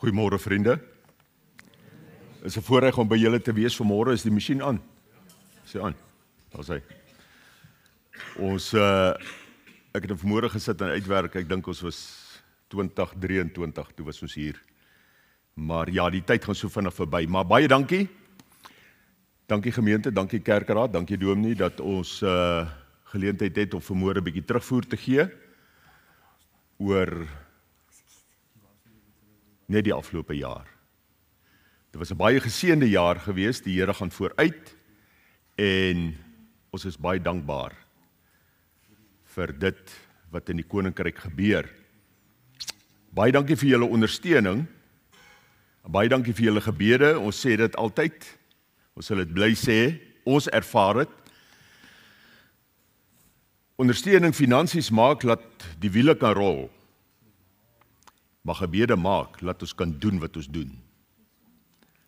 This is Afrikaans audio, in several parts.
Goeiemôre vriende. Is 'n voorreg om by julle te wees vanmôre. Is die masjien aan? Is hy aan? Daar's hy. Ek het vanmôre gesit en uitwerk. Ek dink ons was 2023 toe was ons hier. Maar ja, die tyd gaan so vinnig verby. Maar baie dankie. Dankie gemeente, dankie kerkraad, dankie dominee dat ons geleentheid het om vanmôre 'n bietjie terugvoer te gee oor net die afgelope jaar. Dit was 'n baie geseënde jaar gewees, die Here gaan vooruit en ons is baie dankbaar vir dit wat in die koninkryk gebeur. Baie dankie vir julle ondersteuning, baie dankie vir julle gebede, ons sê dit altyd, ons sal dit bly sê, ons ervaar dit. Ondersteuning finansies maak, laat die wiele kan rol. Maar gebede maak, laat ons kan doen wat ons doen.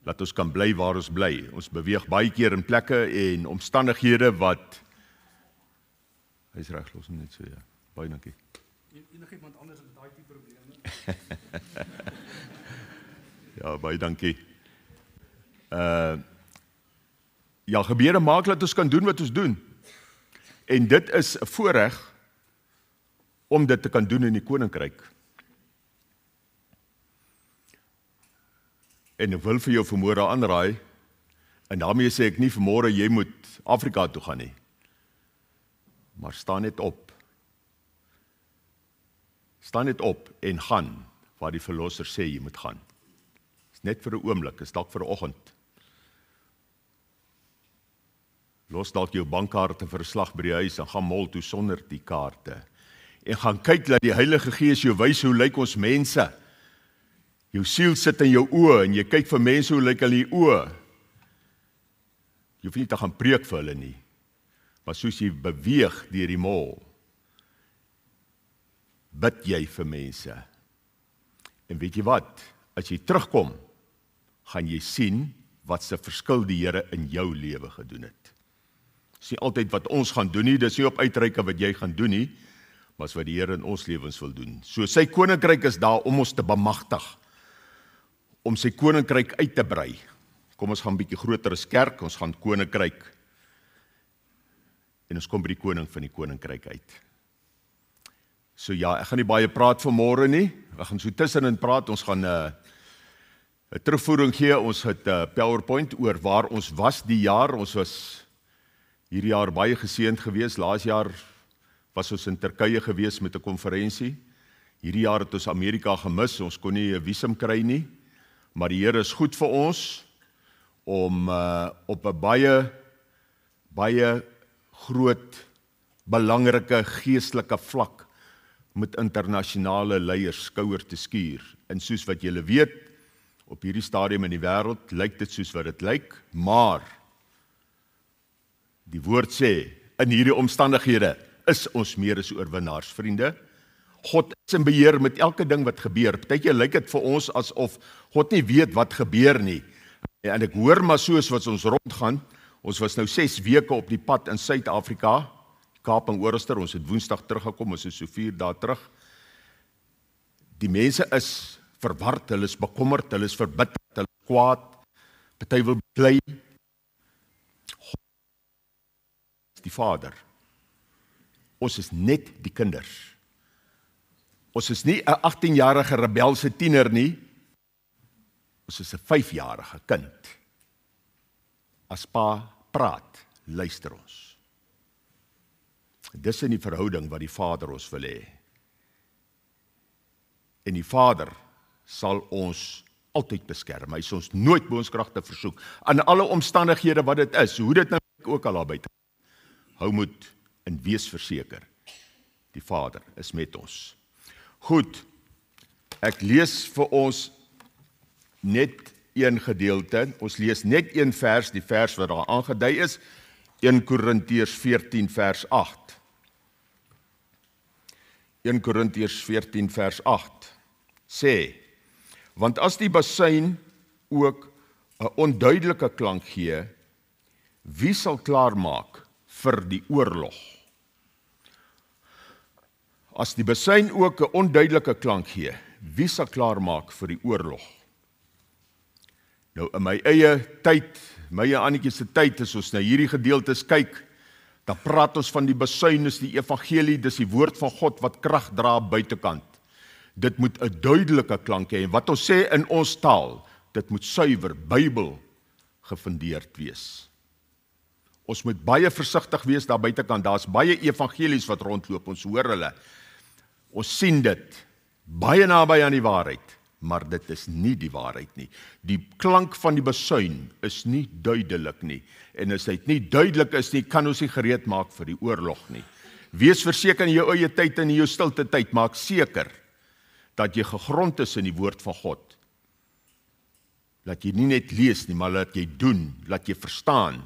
Laat ons kan bly waar ons bly. Ons beweeg baie keer in plekke en omstandighede wat... Hy is reg, los hom net so, ja. Baie dankie. Enigiemand anders het daai tipe probleme? Ja, baie dankie. Ja, gebede maak, laat ons kan doen wat ons doen. En dit is 'n voorreg om dit te kan doen in die koninkryk. En ek wil vir jou vanmôre aanraai, en daarmee sê ek nie vanmôre jy moet Afrika toe gaan nie. Maar staan net op. Staan net op en gaan waar die verlosser sê jy moet gaan. Dis net vir 'n oomblik, is dalk vir 'n oggend. Los dalk jou bankkaarte vir 'n slag by die huis en gaan mol toe sonder die kaarte. En gaan kyk dat die Heilige Gees jou wys hoe lyk ons mense. Jou siel sit in jou oë en jy kyk vir mense hoe lyk hulle oë. Jy hoef nie te gaan preek vir hulle nie. Maar soos jy beweeg deur die mall, bid jy vir mense. En weet jy wat? As jy terugkom, gaan jy sien wat se verskil die Here in jou lewe gedoen het. Dis nie altyd wat ons gaan doen nie, dis nie op uitreike wat jy gaan doen nie, maar wat die Here in ons lewens wil doen. So sy koninkryk is daar om ons te bemagtig, om sy koninkryk uit te brei. Kom ons gaan 'n bietjie groter as kerk, ons gaan koninkryk, en ons kom by die koning van die koninkryk uit. So ja, ek gaan nie baie praat vanmôre nie, ek gaan so tussenin praat, ons gaan 'n terugvoering gee, ons het 'n PowerPoint oor waar ons was die jaar, ons was hierdie jaar baie geseënd gewees, laas jaar was ons in Turkye gewees met 'n konferensie, hierdie jaar het ons Amerika gemis, ons kon nie 'n visum kry nie, maar die Here is goed vir ons, om op 'n baie groot, belangrike geestelike vlak met internasionale leiers skouer te skuur. En soos wat julle weet, op hierdie stadium in die wêreld lyk dit soos wat dit lyk, maar die woord sê, in hierdie omstandighede is ons meer as oorwinnaars, vriende. God is in beheer met elke ding wat gebeur. Partykeer lyk dit vir ons asof God nie weet wat gebeur nie. En ek hoor maar soos wat ons rondgaan, ons was nou 6 weke op die pad in Suid-Afrika, Kaap en Oorster, ons het Woensdag teruggekom, ons is so 4 dae terug. Die mense is verward, hulle is bekommerd, hulle is verbitterd, hulle is kwaad, party wil bly. God is die Vader. Ons is net die kinders. Ons is nie 'n 18-jarige rebelse tiener nie, ons is 'n 5-jarige kind. As pa praat, luister ons. Dis in die verhouding wat die Vader ons wil hê. En die Vader sal ons altyd beskerm. Hy sal ons nooit bo ons kragte versoek. Aan alle omstandighede wat dit is, hoe dit nou ook al daar buite. Hou moed en wees verseker. Die Vader is met ons. Goed, ek lees vir ons net een gedeelte, ons lees net een vers, die vers wat daar aangedui is, 1 Korintiërs 14 vers 8. 1 Korintiërs 14 vers 8 sê, want as die basuin ook 'n onduidelike klank gee, wie sal klaarmaak vir die oorlog? As die basuin ook 'n onduidelike klank gee, wie sal klaarmaak vir die oorlog? Nou in my eie tyd, my en Annetjie se tyd, as ons na hierdie gedeeltes kyk, dan praat ons van die besuin is die evangelie, dis die woord van God wat krag dra buitekant. Dit moet 'n duidelike klank hê, en wat ons sê in ons taal, dit moet suiwer, Bybel gefundeerd wees. Ons moet baie versigtig wees daar buitekant, daar's baie evangelies wat rondloop, ons hoor hulle. Ons sien dit, baie naby aan die waarheid, maar dit is nie die waarheid nie. Die klank van die besuin is nie duidelik nie, en as dit nie duidelik is nie, kan ons nie gereed maak vir die oorlog nie. Wees verseker in jou eie tyd en in jou stilte tyd, maak seker dat jy gegrond is in die woord van God. Laat jy nie net lees nie, maar laat jy doen, laat jy verstaan,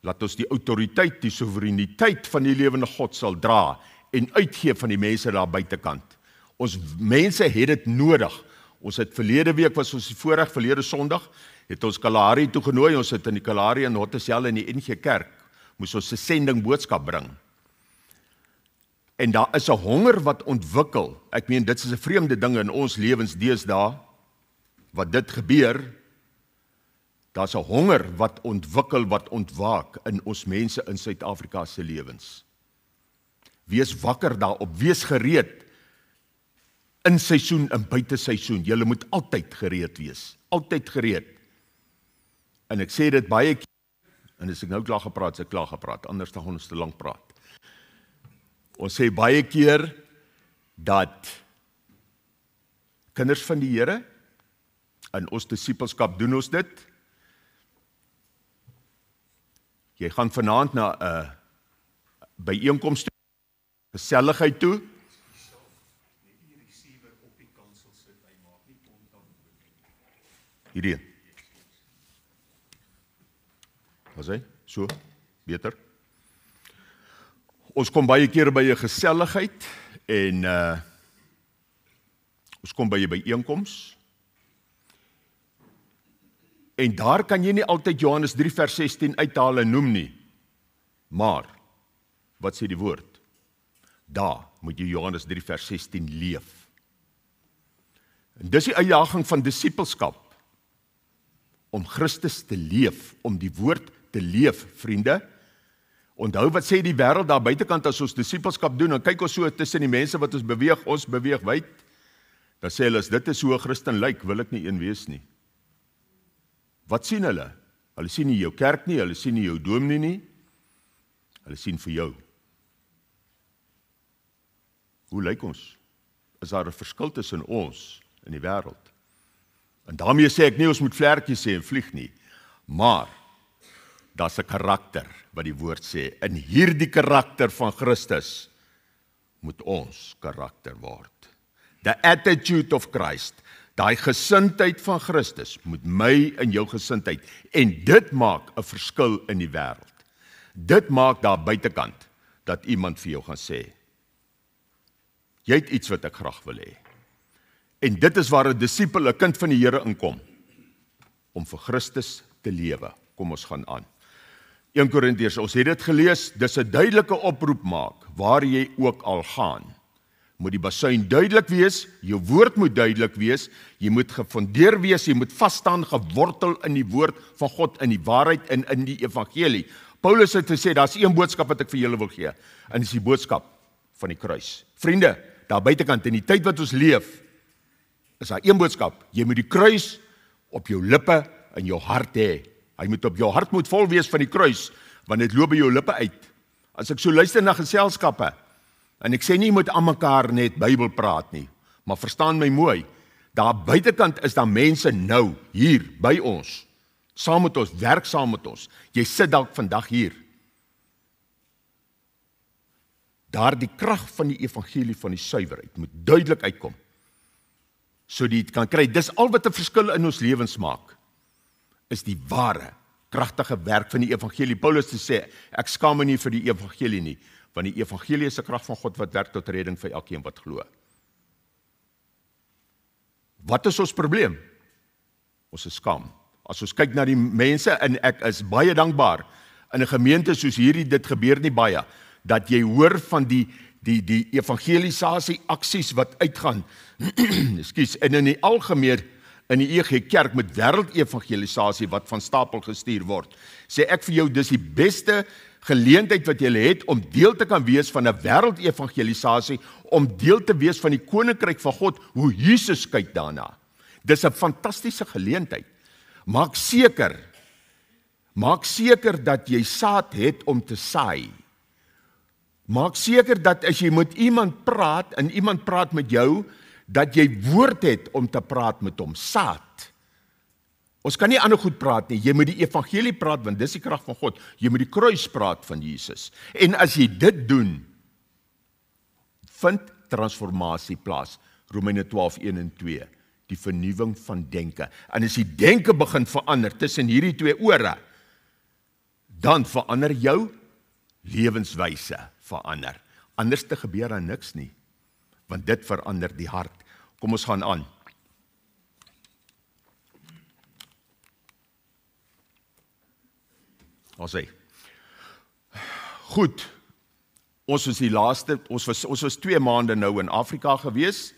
laat ons die autoriteit, die soevereiniteit van die lewende God sal dra en uitgee van die mense daar buitekant. Ons mense het dit nodig. Ons het verlede week, was ons verlede Sondag, het ons Kalahari toegenooi, ons het in die Kalahari in Hottesel in die NG Kerk, moes ons 'n sending boodskap bring. En daar is 'n honger wat ontwikkel, ek meen dit is 'n vreemde ding in ons lewens deesdae, wat dit gebeur, daar's 'n honger wat ontwikkel, wat ontwaak in ons mense in Suid-Afrika se lewens. Wees wakker daarop, wees gereed, in seisoen en buite seisoen, julle moet altyd gereed wees, altyd gereed. En ek sê dit baie keer, en as ek nou klaar gepraat, anders dan gaan ons te lank praat. Ons sê baie keer, dat kinders van die Here, in ons disipelskap doen ons dit, jy gaan vanaand na 'n byeenkoms toe, geselligheid toe, hierdie. Was hy? So, beter. Ons kom baie keer by 'n geselligheid en ons kom by 'n byeenkoms. En daar kan jy nie altyd Johannes 3 vers 16 uithaal en noem nie. Maar wat sê die woord? Daar moet jy Johannes 3 vers 16 leef. En dis die uitdaging van disipelskap. Om Christus te leef, om die woord te leef, vriende. Onthou wat sê die wêreld daar buitekant as ons disipelskap doen, dan kyk ons so tussen die mense wat ons beweeg wyd, dan sê hulle, as dit is hoe 'n Christen lyk, wil ek nie een wees nie. Wat sien hulle? Hulle sien nie jou kerk nie, hulle sien nie jou dominee nie, hulle sien vir jou. Hoe lyk ons? Is daar 'n verskil tussen ons en die wêreld? En daarmee sê ek nie, ons moet vlekjies sê en vlieg nie, maar daar's 'n karakter wat die woord sê, in hierdie karakter van Christus moet ons karakter word. The attitude of Christ, daai gesindheid van Christus, moet my en jou gesindheid, en dit maak 'n verskil in die wêreld. Dit maak daar buitekant, dat iemand vir jou gaan sê, jy het iets wat ek graag wil hê. En dit is waar 'n disipel, 'n kind van die Here inkom, om vir Christus te lewe. Kom ons gaan aan. 1 Korintiërs, ons het dit gelees, dis 'n duidelike oproep maak, waar jy ook al gaan. Moet die basuin duidelik wees, jou woord moet duidelik wees, jy moet gefundeer wees, jy moet vasstaan, gewortel in die woord van God, in die waarheid en in die evangelie. Paulus het gesê, daar's een boodskap wat ek vir julle wil gee, en dis die boodskap van die kruis. Vriende, daar buitekant, in die tyd wat ons leef, is daar een boodskap, jy moet die kruis op jou lippe en jou hart hê. Hy moet op jou hart moet vol wees van die kruis, want dit loop by jou lippe uit. As ek so luister na geselskappe, en ek sê nie, jy moet aan mekaar net Bybel praat nie, maar verstaan my mooi, daar buitekant is daar mense nou, hier, by ons, saam met ons, werk saam met ons, jy sit dalk vandag hier. Daar die krag van die evangelie van die suiwerheid, moet duidelik uitkom, so die het kan kry, dis al wat 'n verskil in ons lewens maak, is die ware, kragtige werk van die evangelie. Paulus te sê, ek skaam my nie vir die evangelie nie, want die evangelie is 'n krag van God wat werk tot redding vir elkeen wat glo. Wat is ons probleem? Ons is skaam. As ons kyk na die mense, en ek is baie dankbaar, in 'n gemeente soos hierdie, dit gebeur nie baie, dat jy hoor van die evangelisasie aksies wat uitgaan, ekskuus, en in die in die EG Kerk met wêreldevangelisasie wat van stapel gestuur word. Sê ek vir jou, dis die beste geleentheid wat jy het om deel te kan wees van 'n wêreldevangelisasie, om deel te wees van die koninkryk van God, hoe Jesus kyk daarna. Dis 'n fantastiese geleentheid. Maak seker dat jy saad het om te saai. Maak seker dat as jy met iemand praat en iemand praat met jou, dat jy woord het om te praat met hom, saad. Ons kan nie ander goed praat nie, jy moet die evangelie praat, want dis die krag van God. Jy moet die kruis praat van Jesus. En as jy dit doen, vind transformasie plaas. Romeine 12:1 en 2. Die vernuwing van denke. En as die denke begin verander tussen hierdie twee ore, dan verander jou lewenswyse verander. Anders te gebeur dan niks nie, want dit verander die hart. Kom ons gaan aan. Goed, ons was 2 maande nou in Afrika gewees,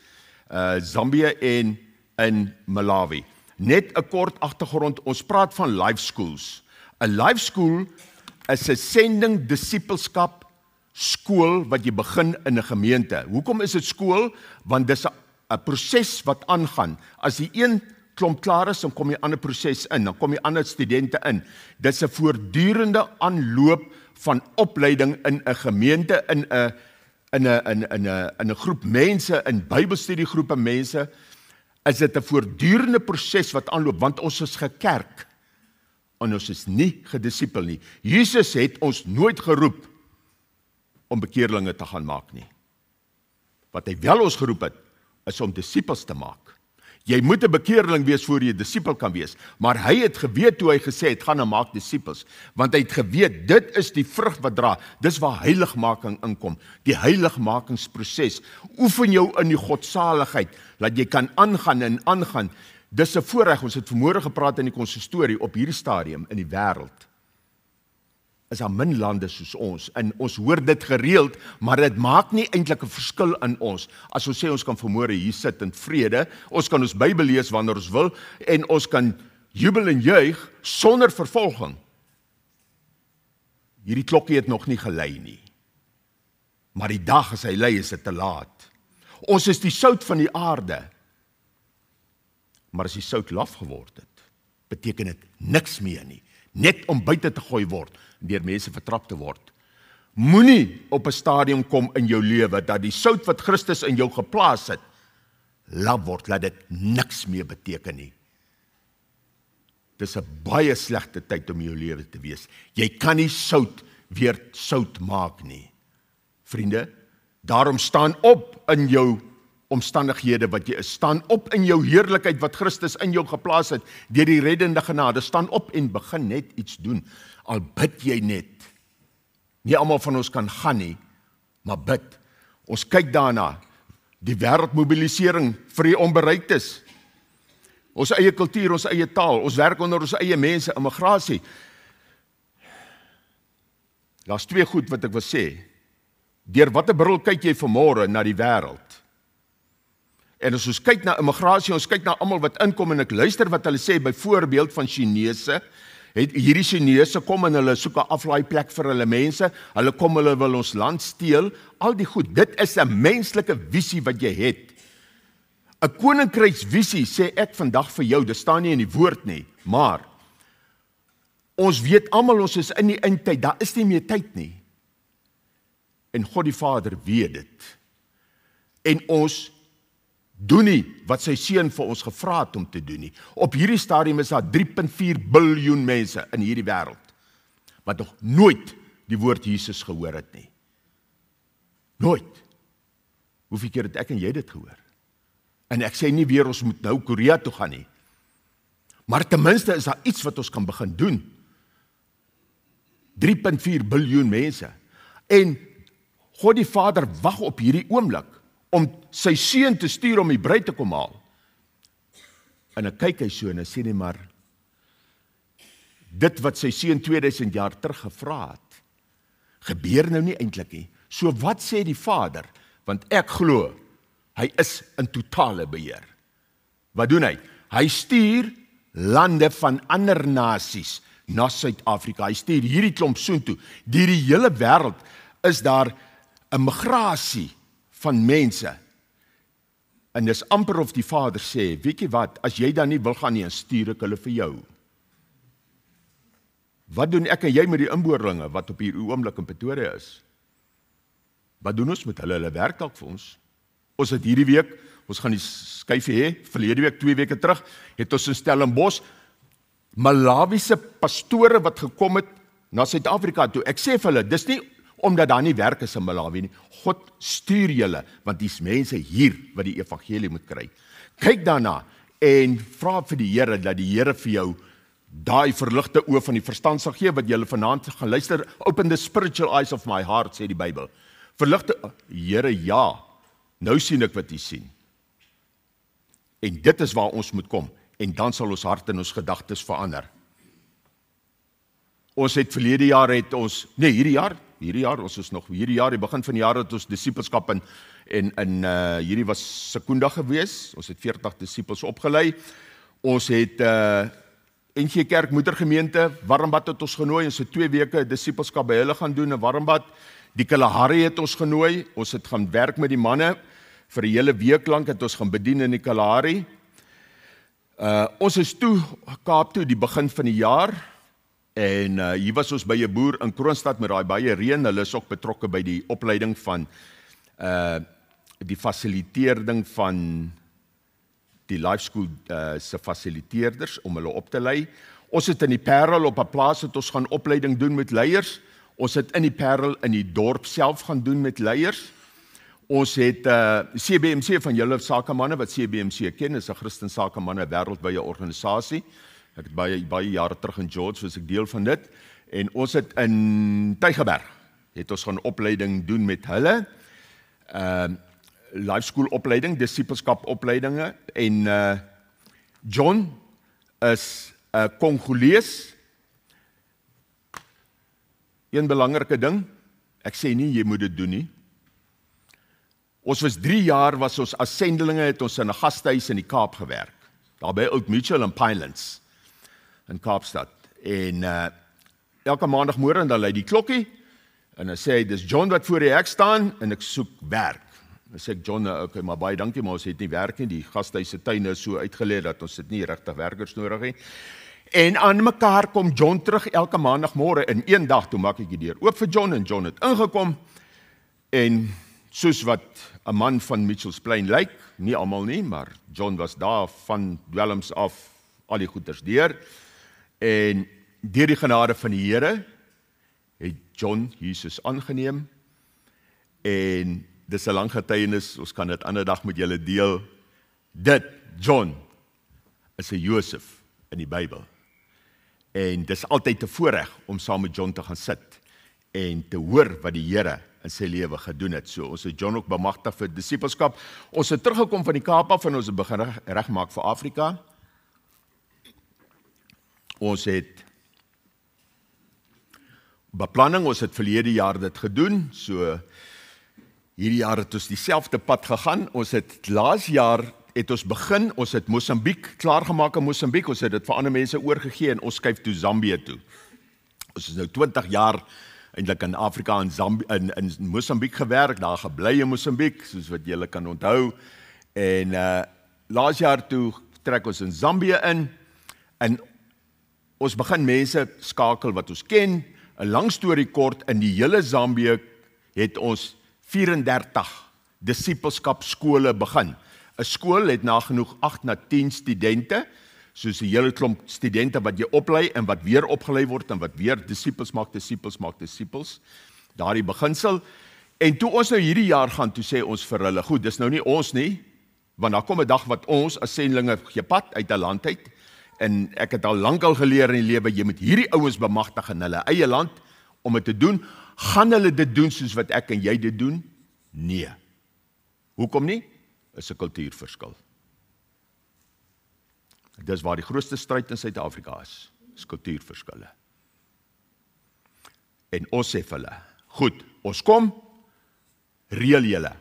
Zambia en in Malawi. Net 'n kort agtergrond, ons praat van life schools. 'n Life school is 'n sending disipelskap skool wat jy begin in 'n gemeente. Hoekom is dit skool? Want dis 'n proses wat aangaan. As die een klomp klaar is, dan kom die ander proses in, dan kom die ander studente in. Dis 'n voortdurende aanloop van opleiding in 'n gemeente, in 'n groep mense, in Bybelstudiegroepe mense. Is dit 'n voortdurende proses wat aanloop, want ons is gekerk en ons is nie gedisipel nie. Jesus het ons nooit geroep om bekeerlinge te gaan maak nie. Wat hy wel ons geroep het, is om disipels te maak. Jy moet 'n bekeerling wees voor jy 'n disipel kan wees, maar hy het geweet toe hy gesê het, gaan en maak disipels, want hy het geweet, dit is die vrug wat dra, dis waar heiligmaking inkom, die heiligmakingsproses. Oefen jou in die godsaligheid, dat jy kan aangaan en aangaan. Dis 'n voorreg, ons het vanmôre gepraat in die konsistorie, op hierdie stadium in die wêreld. Is daar min lande soos ons, en ons hoor dit gereeld, maar dit maak nie eintlik 'n verskil in ons, as ons sê ons kan vanmôre hier sit in vrede, ons kan ons Bybel lees wanneer ons wil, en ons kan jubel en juig, sonder vervolging. Hierdie klokkie het nog nie gelei nie, maar die dag as hy lei, is dit te laat. Ons is die sout van die aarde, maar as die sout laf geword het, beteken dit niks meer nie, net om buite te gooi word, deur mense vertrap te word. Moenie op 'n stadium kom in jou lewe, dat die sout wat Christus in jou geplaas het, laf word, laat dit niks meer beteken nie. Dis 'n baie slegte tyd om in jou lewe te wees. Jy kan nie sout weer sout maak nie. Vriende, daarom staan op in jou omstandighede wat jy is. Staan op in jou heerlikheid wat Christus in jou geplaas het, deur die reddende genade. Staan op en begin net iets doen. Al bid jy net. Nie almal van ons kan gaan nie, maar bid. Ons kyk daarna, die wêreldmobilisering vir die onbereiktes. Ons eie kultuur, ons eie taal, ons werk onder ons eie mense, immigrasie. Daar's 2 goed wat ek wil sê. Deur watter bril kyk jy vanmôre na die wêreld? En as ons kyk na immigrasie, ons kyk na almal wat inkom, en ek luister wat hulle sê, byvoorbeeld van Chinese, hierdie Chinese kom en hulle soek 'n aflaaiplek vir hulle mense, hulle kom, hulle wil ons land steel, al die goed, dit is 'n menslike visie wat jy het. 'n Koninkryksvisie, sê ek vandag vir jou, dit staan nie in die woord nie, maar ons weet almal, ons is in die eindtyd, daar is nie meer tyd nie. En God die Vader weet dit. En ons doen nie wat sy seun vir ons gevra het om te doen nie. Op hierdie stadium is daar 3.4 biljoen mense in hierdie wêreld wat nog nooit die woord Jesus gehoor het nie. Nooit. Hoeveel keer het ek en jy dit gehoor? En ek sê nie weer ons moet nou Korea toe gaan nie. Maar ten minste is daar iets wat ons kan begin doen. 3.4 biljoen mense. En God die Vader wag op hierdie oomblik om sy seun te stuur om die bruid te kom haal. En dan kyk hy so en hy sê nie maar, dit wat sy seun 2000 jaar terug gevra het, gebeur nou nie eintlik nie. So wat sê die Vader? Want ek glo, hy is in totale beheer. Wat doen hy? Hy stuur lande van ander nasies na Suid-Afrika. Hy stuur hierdie klomp soontoe. Deur die hele wêreld is daar 'n migrasie van mense. En dis amper of die Vader sê, weet jy wat, as jy dan nie wil gaan nie, stuur ek hulle vir jou. Wat doen ek en jy met die inboorlinge wat op hierdie oomblik in Pretoria is? Wat doen ons met hulle? Hulle werk dalk vir ons. Ons het hierdie week, ons gaan die skyfie hê, verlede week, 2 weke terug, het ons in Stellenbosch Malawiese pastore wat gekom het na Suid-Afrika toe. Ek sê vir hulle, dis nie omdat daar nie werk is in Malawi nie. God stuur julle, want dis mense hier wat die evangelie moet kry. Kyk daarna en vra vir die Here dat die Here vir jou daai verligte oë van die verstand sal gee wat julle vanaand gaan luister. Open the spiritual eyes of my heart, sê die Bybel. Verligte, Here, ja, nou sien ek wat U sien. En dit is waar ons moet kom. En dan sal ons hart en ons gedagtes verander. Ons het verlede jaar hierdie jaar, ons is nog hierdie jaar, die begin van die jaar het ons disipelskap in hierdie was Sekunda gewees. Ons het 40 disipels opgelei. Ons het NG Kerk Moedergemeente, Warmbad het ons genooi. Ons het 2 weke disipelskap by hulle gaan doen in Warmbad. Die Kalahari het ons genooi. Ons het gaan werk met die manne. Vir 'n hele week lank het ons gaan bedien in die Kalahari. Ons is toe Kaap toe die begin van die jaar en hier was ons by 'n boer in Kroonstad met daai baie reën. Hulle is ook betrokke by die opleiding van die fasiliteerding van die life school se fasiliteerders om hulle op te lei. Ons het in die Parel op 'n plaas het ons gaan opleiding doen met leiers. Ons het in die Parel in die dorp self gaan doen met leiers. Ons het CBMC van julle sakemanne wat CBMC ken, is 'n Christen sakemanne wêreldwye organisasie. Ek het baie jare terug in George, was ek deel van dit. En ons het in Tygerberg het ons gaan opleiding doen met hulle. Life school opleiding, disipelskap opleidinge en John is 'n Kongolees. Een belangrike ding, ek sê nie jy moet dit doen nie. Ons was 3 jaar was ons as sendelinge het ons in 'n gastehuis in die Kaap gewerk. Daar by Oud Mutual en Pinelands in Kaapstad. En elke maandagmôre dan lui die klokkie en dan sê hy dis John wat voor die hek staan en ek soek werk. Dan sê ek John, okay, maar baie dankie, maar ons het nie werk nie. Die gastehuis se tuine is so uitgelê dat ons dit nie regtig werkers nodig het. En aan mekaar kom John terug elke maandagmôre in een dag toe maak ek die deur oop vir John en John het ingekom en soos wat 'n man van Mitchells Plain lyk, nie almal nie, maar John was daar van dwelms af, al die goeders deur. En deur die genade van die Here het John Jesus aangeneem. En dis 'n lang getuienis, ons kan dit ander dag met julle deel. John is 'n Josef in die Bybel. En dis altyd 'n voorreg om saam met John te gaan sit en te hoor wat die Here in sy lewe gedoen het. So ons het John ook bemagtig vir disipelskap. Ons het teruggekom van die Kaap af en ons het begin regmaak vir Afrika. Ons het beplanning, ons het verlede jaar dit gedoen. So hierdie jaar het ons dieselfde pad gegaan. Ons het laas jaar het ons begin, ons het Mosambiek klaargemaak in Mosambiek. Ons het dit vir ander mense oorgegee en ons skuif toe Zambië toe. Ons is nou 20 jaar eintlik in Afrika en in Mosambiek gewerk, daar gebly in Mosambiek, soos wat julle kan onthou. En laas jaar toe trek ons in Zambië in en ons begin mense skakel wat ons ken. 'n Lang storie kort, in die hele Zambië het ons 34 disipelskapskole begin. 'n Skool het nagenoeg 8 na 10 studente, soos 'n hele klomp studente wat jy oplei en wat weer opgelei word en wat weer disipels maak disipels. Daardie beginsel. En toe ons nou hierdie jaar gaan, toe sê ons vir hulle, goed, dis nou nie ons nie, want daar kom 'n dag wat ons as sendlinge gepad uit 'n land uit. En ek het al lankal geleer in die lewe, jy moet hierdie ouens bemagtig in hulle eie land om dit te doen. Gaan hulle dit doen soos wat ek en jy dit doen? Nee. Hoekom nie? Is 'n kultuurverskil. Dis waar die grootste stryd in Suid-Afrika is kultuurverskille. En ons sê vir hulle, goed, ons kom, reël julle.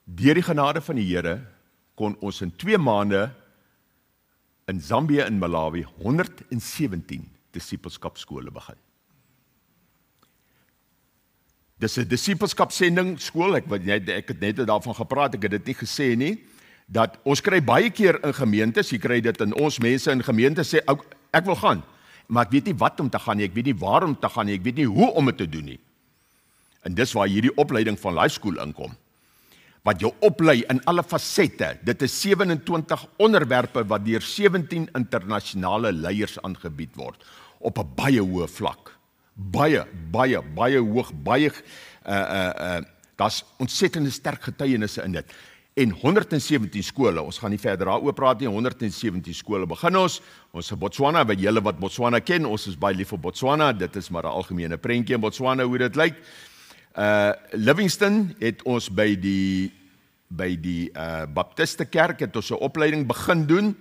Deur die genade van die Here kon ons in 2 maande in Zambië en Malawi 117 disipelskapskole begin. Dis 'n disipelskapsending skool, ek het net daarvan gepraat, ek het dit nie gesê nie, dat ons kry baie keer in gemeentes, jy kry dit in ons mense in gemeentes sê, ek wil gaan, maar ek weet nie wat om te gaan nie, ek weet nie waar om te gaan nie, ek weet nie hoe om dit te doen nie. En dis waar hierdie opleiding van Life School inkom, wat jou oplei in alle fasette. Dit is 27 onderwerpe wat deur 17 internasionale leiers aangebied word, op 'n baie hoë vlak. Baie hoog, daar's ontsettende sterk getuienisse in dit. En 117 skole, ons gaan nie verder daaroor praat nie, 117 skole begin ons in Botswana, by julle wat Botswana ken, ons is baie lief vir Botswana, dit is maar 'n algemene prentjie in Botswana hoe dit lyk. Livingston het ons by die Baptiste Kerk het ons 'n opleiding begin doen.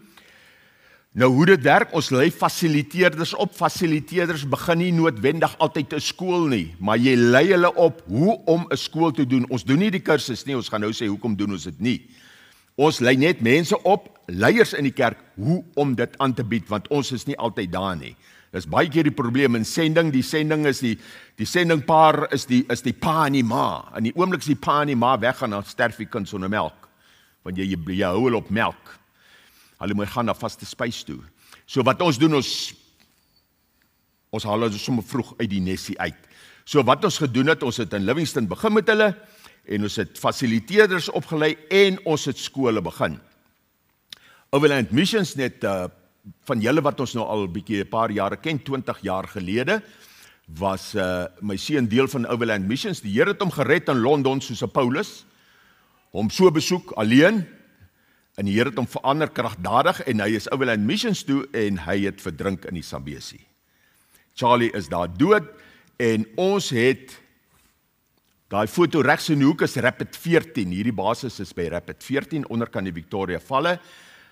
Nou hoe dit werk, ons lei fasiliteerders op. Fasiliteerders begin nie noodwendig altyd 'n skool nie, maar jy lei hulle op hoe om 'n skool te doen. Ons doen nie die kursus nie, ons gaan nou sê hoekom doen ons dit nie. Ons lei net mense op, leiers in die kerk, hoe om dit aan te bied, want ons is nie altyd daar nie. Dis baie keer die probleem in sending, die sendingpaar is die pa en die ma. In die oomblik as die pa en die ma weggaan, dan sterf die kind sonder melk, want jy hou hulle op melk. Hulle moet gaan na vaste spys toe. So wat ons doen, ons haal hulle sommer vroeg uit die nesie uit. So wat ons gedoen het, ons het in Livingston begin met hulle, en ons het fasiliteerders opgelei, en ons het skole begin. Overland Missions net, van julle wat ons nou al 'n paar jare ken, 20 jaar gelede, was my seun deel van Overland Missions. Die Here het hom gered in Londen soos 'n Paulus, hom so besoek alleen, en die Here het hom verander kragtadig, en hy is Overland Missions toe, en hy het verdrink in die Zambesi. Charlie is daar dood, en ons het, daai foto regs in die hoek is Rapid 14, hierdie basis is by Rapid 14, onderkant die Victoria Valle,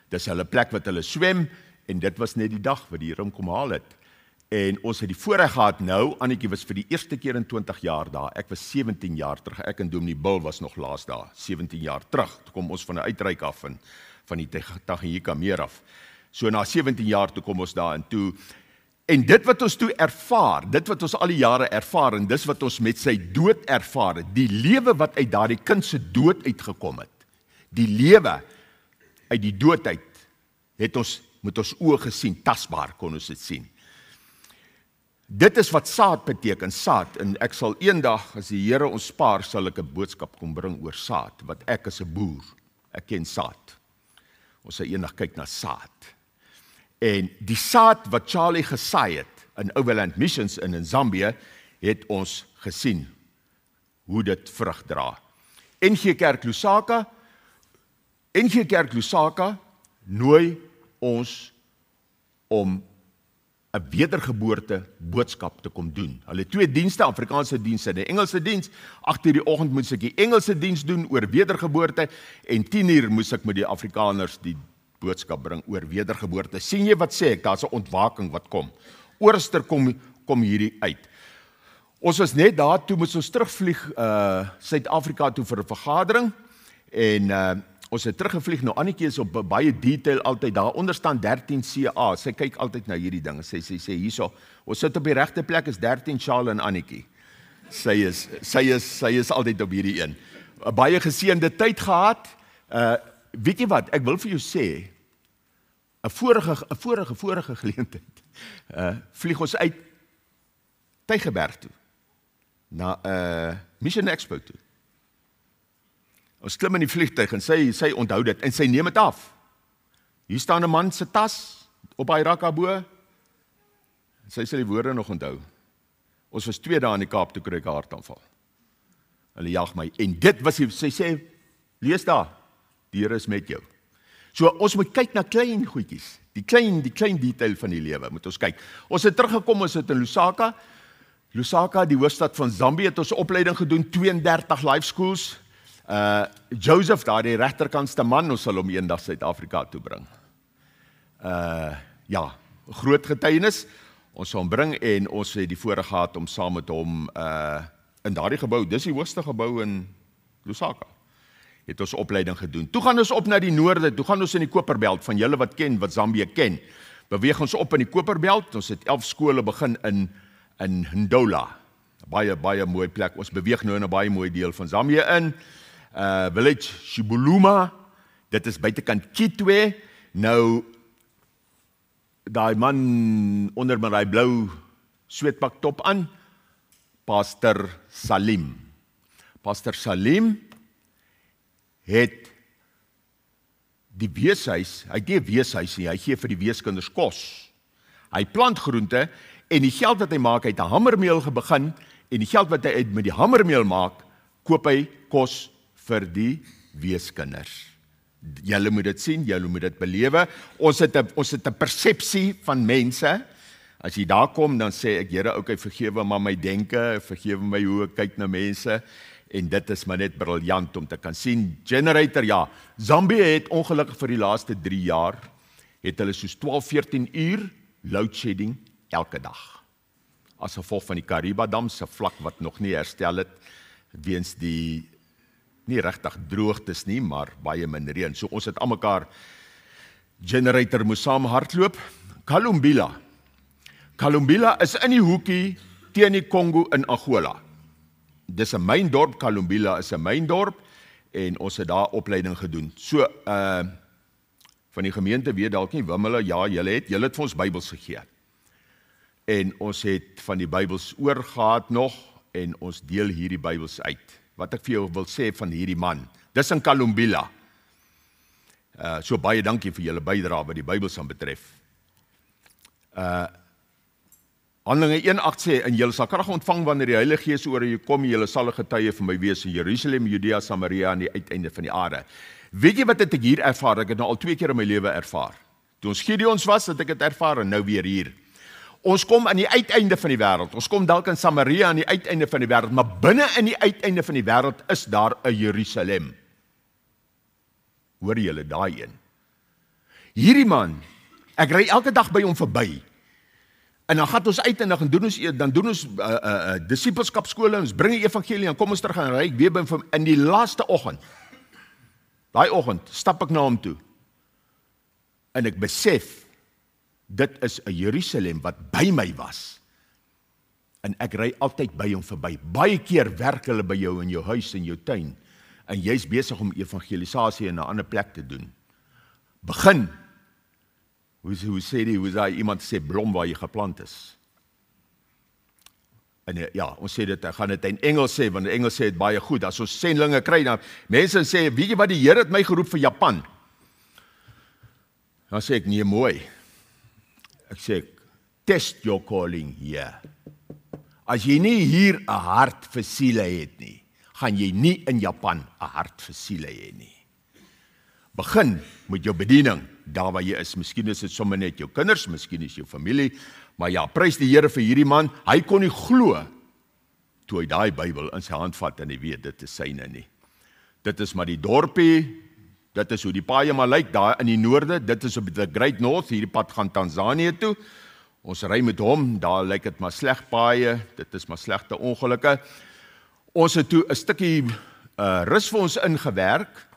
dis hulle plek wat hulle swem, en dit was net die dag wat die Here hom kom haal het. En ons het die voorreg gehad nou, Annetjie was vir die eerste keer in 20 jaar daar, ek was 17 jaar terug, ek en Dominee Bill was nog laas daar, 17 jaar terug, toe kom ons van 'n uitreik af, van die Tanganyika meer af. So na 17 jaar toe kom ons daar en toe, en dit wat ons toe ervaar, dit wat ons al die jare ervaar, en dis wat ons met sy dood ervaar het, die lewe wat uit daardie kind se dood uitgekom het, die lewe uit die dood uit, het ons met ons oë gesien, tasbaar kon ons dit sien. Dit is wat saad beteken, saad, en ek sal eendag, as die Here ons spaar, sal ek 'n boodskap kom bring oor saad, wat ek as 'n boer, ek ken saad. Ons sal eendag kyk na saad. En die saad wat Charlie gesaai het, in Overland Missions en in Zambië, het ons gesien, hoe dit vrug dra. NG Kerk Lusaka, nooi ons om 'n wedergeboorte boodskap te kom doen. Hulle het 2 dienste, Afrikaanse diens en 'n Engelse diens. 8:00 die oggend moes ek die Engelse diens doen oor wedergeboorte, en 10:00 moes ek met die Afrikaners die boodskap bring oor wedergeboorte. Sien jy wat sê ek? Daar's 'n ontwaking wat kom. Oorster kom hierdie uit. Ons was net daar, toe moes ons terugvlieg Suid-Afrika toe vir 'n vergadering, en ons het teruggevlieg, nou Annetjie is op baie detail altyd, daar onder staan 13CA, sy kyk altyd na hierdie ding, sy sê hierso, ons sit op die regte plek, is 13 Charles en Annetjie. Sy is altyd op hierdie een. 'n Baie geseënde tyd gehad. Weet jy wat, ek wil vir jou sê, 'n vorige geleentheid, vlieg ons uit Tygerberg toe, na Mission Expo toe. Ons klim in die vliegtuig en sy onthou dit, en sy neem dit af. Hier staan 'n man se tas, op hy rak daarbo, sy sal die woorde nog onthou. Ons was 2 dae in die Kaap, toe kry ek 'n hartaanval. Hulle jag my, en dit was, sy sê, lees daar, die Here is met jou. So ons moet kyk na klein goedjies, die klein detail van die lewe, moet ons kyk. Ons het teruggekom, ons het in Lusaka, die hoofstad van Zambië, het ons opleiding gedoen, 32 life schools. Joseph, daar die regterkantste man, ons sal hom eendag Suid-Afrika toe bring. Ja, groot getuienis, ons sal hom bring, en ons het die voorreg gehad om saam met hom in daardie gebou, dis die hoogste gebou in Lusaka, het ons opleiding gedoen. Toe gaan ons op na die noorde, toe gaan ons in die Koperbelt, van julle wat ken, wat Zambië ken. Beweeg ons op in die Koperbelt, ons het 11 skole begin in Ndola. Baie mooi plek, ons beweeg nou in 'n baie mooi deel van Zambië in. Village Shibuluma, dit is buitekant Kitwe. Nou, daai man onder met daai blou sweetpak top aan, Pastor Salim. Pastor Salim het die weeshuis, hy het nie 'n weeshuis nie, hy gee vir die weeskinders kos. Hy plant groente en die geld wat hy maak, hy het 'n hamermeel begin en die geld wat hy met die hamermeel maak, koop hy kos vir die weeskinders. Julle moet dit sien, julle moet dit belewe. Ons het 'n persepsie van mense. As jy daar kom, dan sê ek, Here, okay, vergewe maar my denke, vergewe my hoe ek kyk na mense, en dit is maar net briljant om te kan sien. Generator, ja, Zambië het ongelukkig vir die laaste 3 jaar, het hulle soos 12-14 uur loadshedding elke dag. As gevolg van die Kariba-dam se vlak wat nog nie herstel het, weens die, nie regtig droogtes nie, maar baie min reën. So ons het almekaar generator moes saam hardloop. Kalumbila is in die hoekie teen die Kongo in Angola. Dis 'n myndorp, Kalumbila is 'n myndorp, en ons het daar opleiding gedoen. So, van die gemeente weet dalk nie, Wimmele, ja, julle het vir ons Bybels gegee. En ons het van die Bybels oorgehad nog, en ons deel hierdie Bybels uit. Wat ek vir jou wil sê van hierdie man, dis in Kalumbila. So baie dankie vir julle bydrae wat die Bybels aan betref. Handelinge 1:8 sê, en julle sal krag ontvang wanneer die Heilige Gees oor julle kom, julle sal 'n getuie van my wees in Jerusalem, Judea, Samaria en die uiteinde van die aarde. Weet jy wat het ek hier ervaar? Ek het nou al 2 keer in my lewe ervaar. Toe ons Gideons was, het ek dit ervaar, en nou weer hier. Ons kom aan die uiteinde van die wêreld. Ons kom dalk in Samaria aan die uiteinde van die wêreld, maar binne in die uiteinde van die wêreld is daar 'n Jerusalem. Hoor julle daai een? Hierdie man, ek ry elke dag by hom verby. En dan gaan ons uit en dan doen ons disipelskapskole, ons bring die evangelie en kom ons terug en ry ek weer by hom in die laaste oggend. Daai oggend stap ek na hom toe. En ek besef dit is 'n Jerusalem wat by my was. En ek ry altyd by hom verby. Baie keer werk hulle by jou in jou huis en jou tuin. En jy's besig om evangelisasie in 'n ander plek te doen. Begin. Hoe sê die, iemand sê blom waar jy geplant is. En ja, ons sê dit, ek gaan dit in Engels sê, want in Engels sê dit baie goed. As ons sendlinge kry, dan mense sê, weet jy wat, die Here het my geroep vir Japan. Dan sê ek, nee, mooi. Ek sê, test your calling here. As jy nie hier 'n hart vir siele het nie, gaan jy nie in Japan 'n hart vir siele hê nie. Begin met jou bediening, daar waar jy is. Miskien is dit sommer net jou kinders, miskien is jou familie, maar ja, prys die Here vir hierdie man. Hy kon nie glo toe hy daai Bybel in sy hand vat en hy weet dit is syne nie. Dit is maar die dorpie, dit is hoe die paaie maar lyk daar in die noorde, dit is op die Great North, hierdie pad gaan Tanzanië toe. Ons ry met hom, daar lyk dit maar sleg paaie, dit is maar slegte ongelukke. Ons het toe 'n stukkie rus vir ons ingewerk.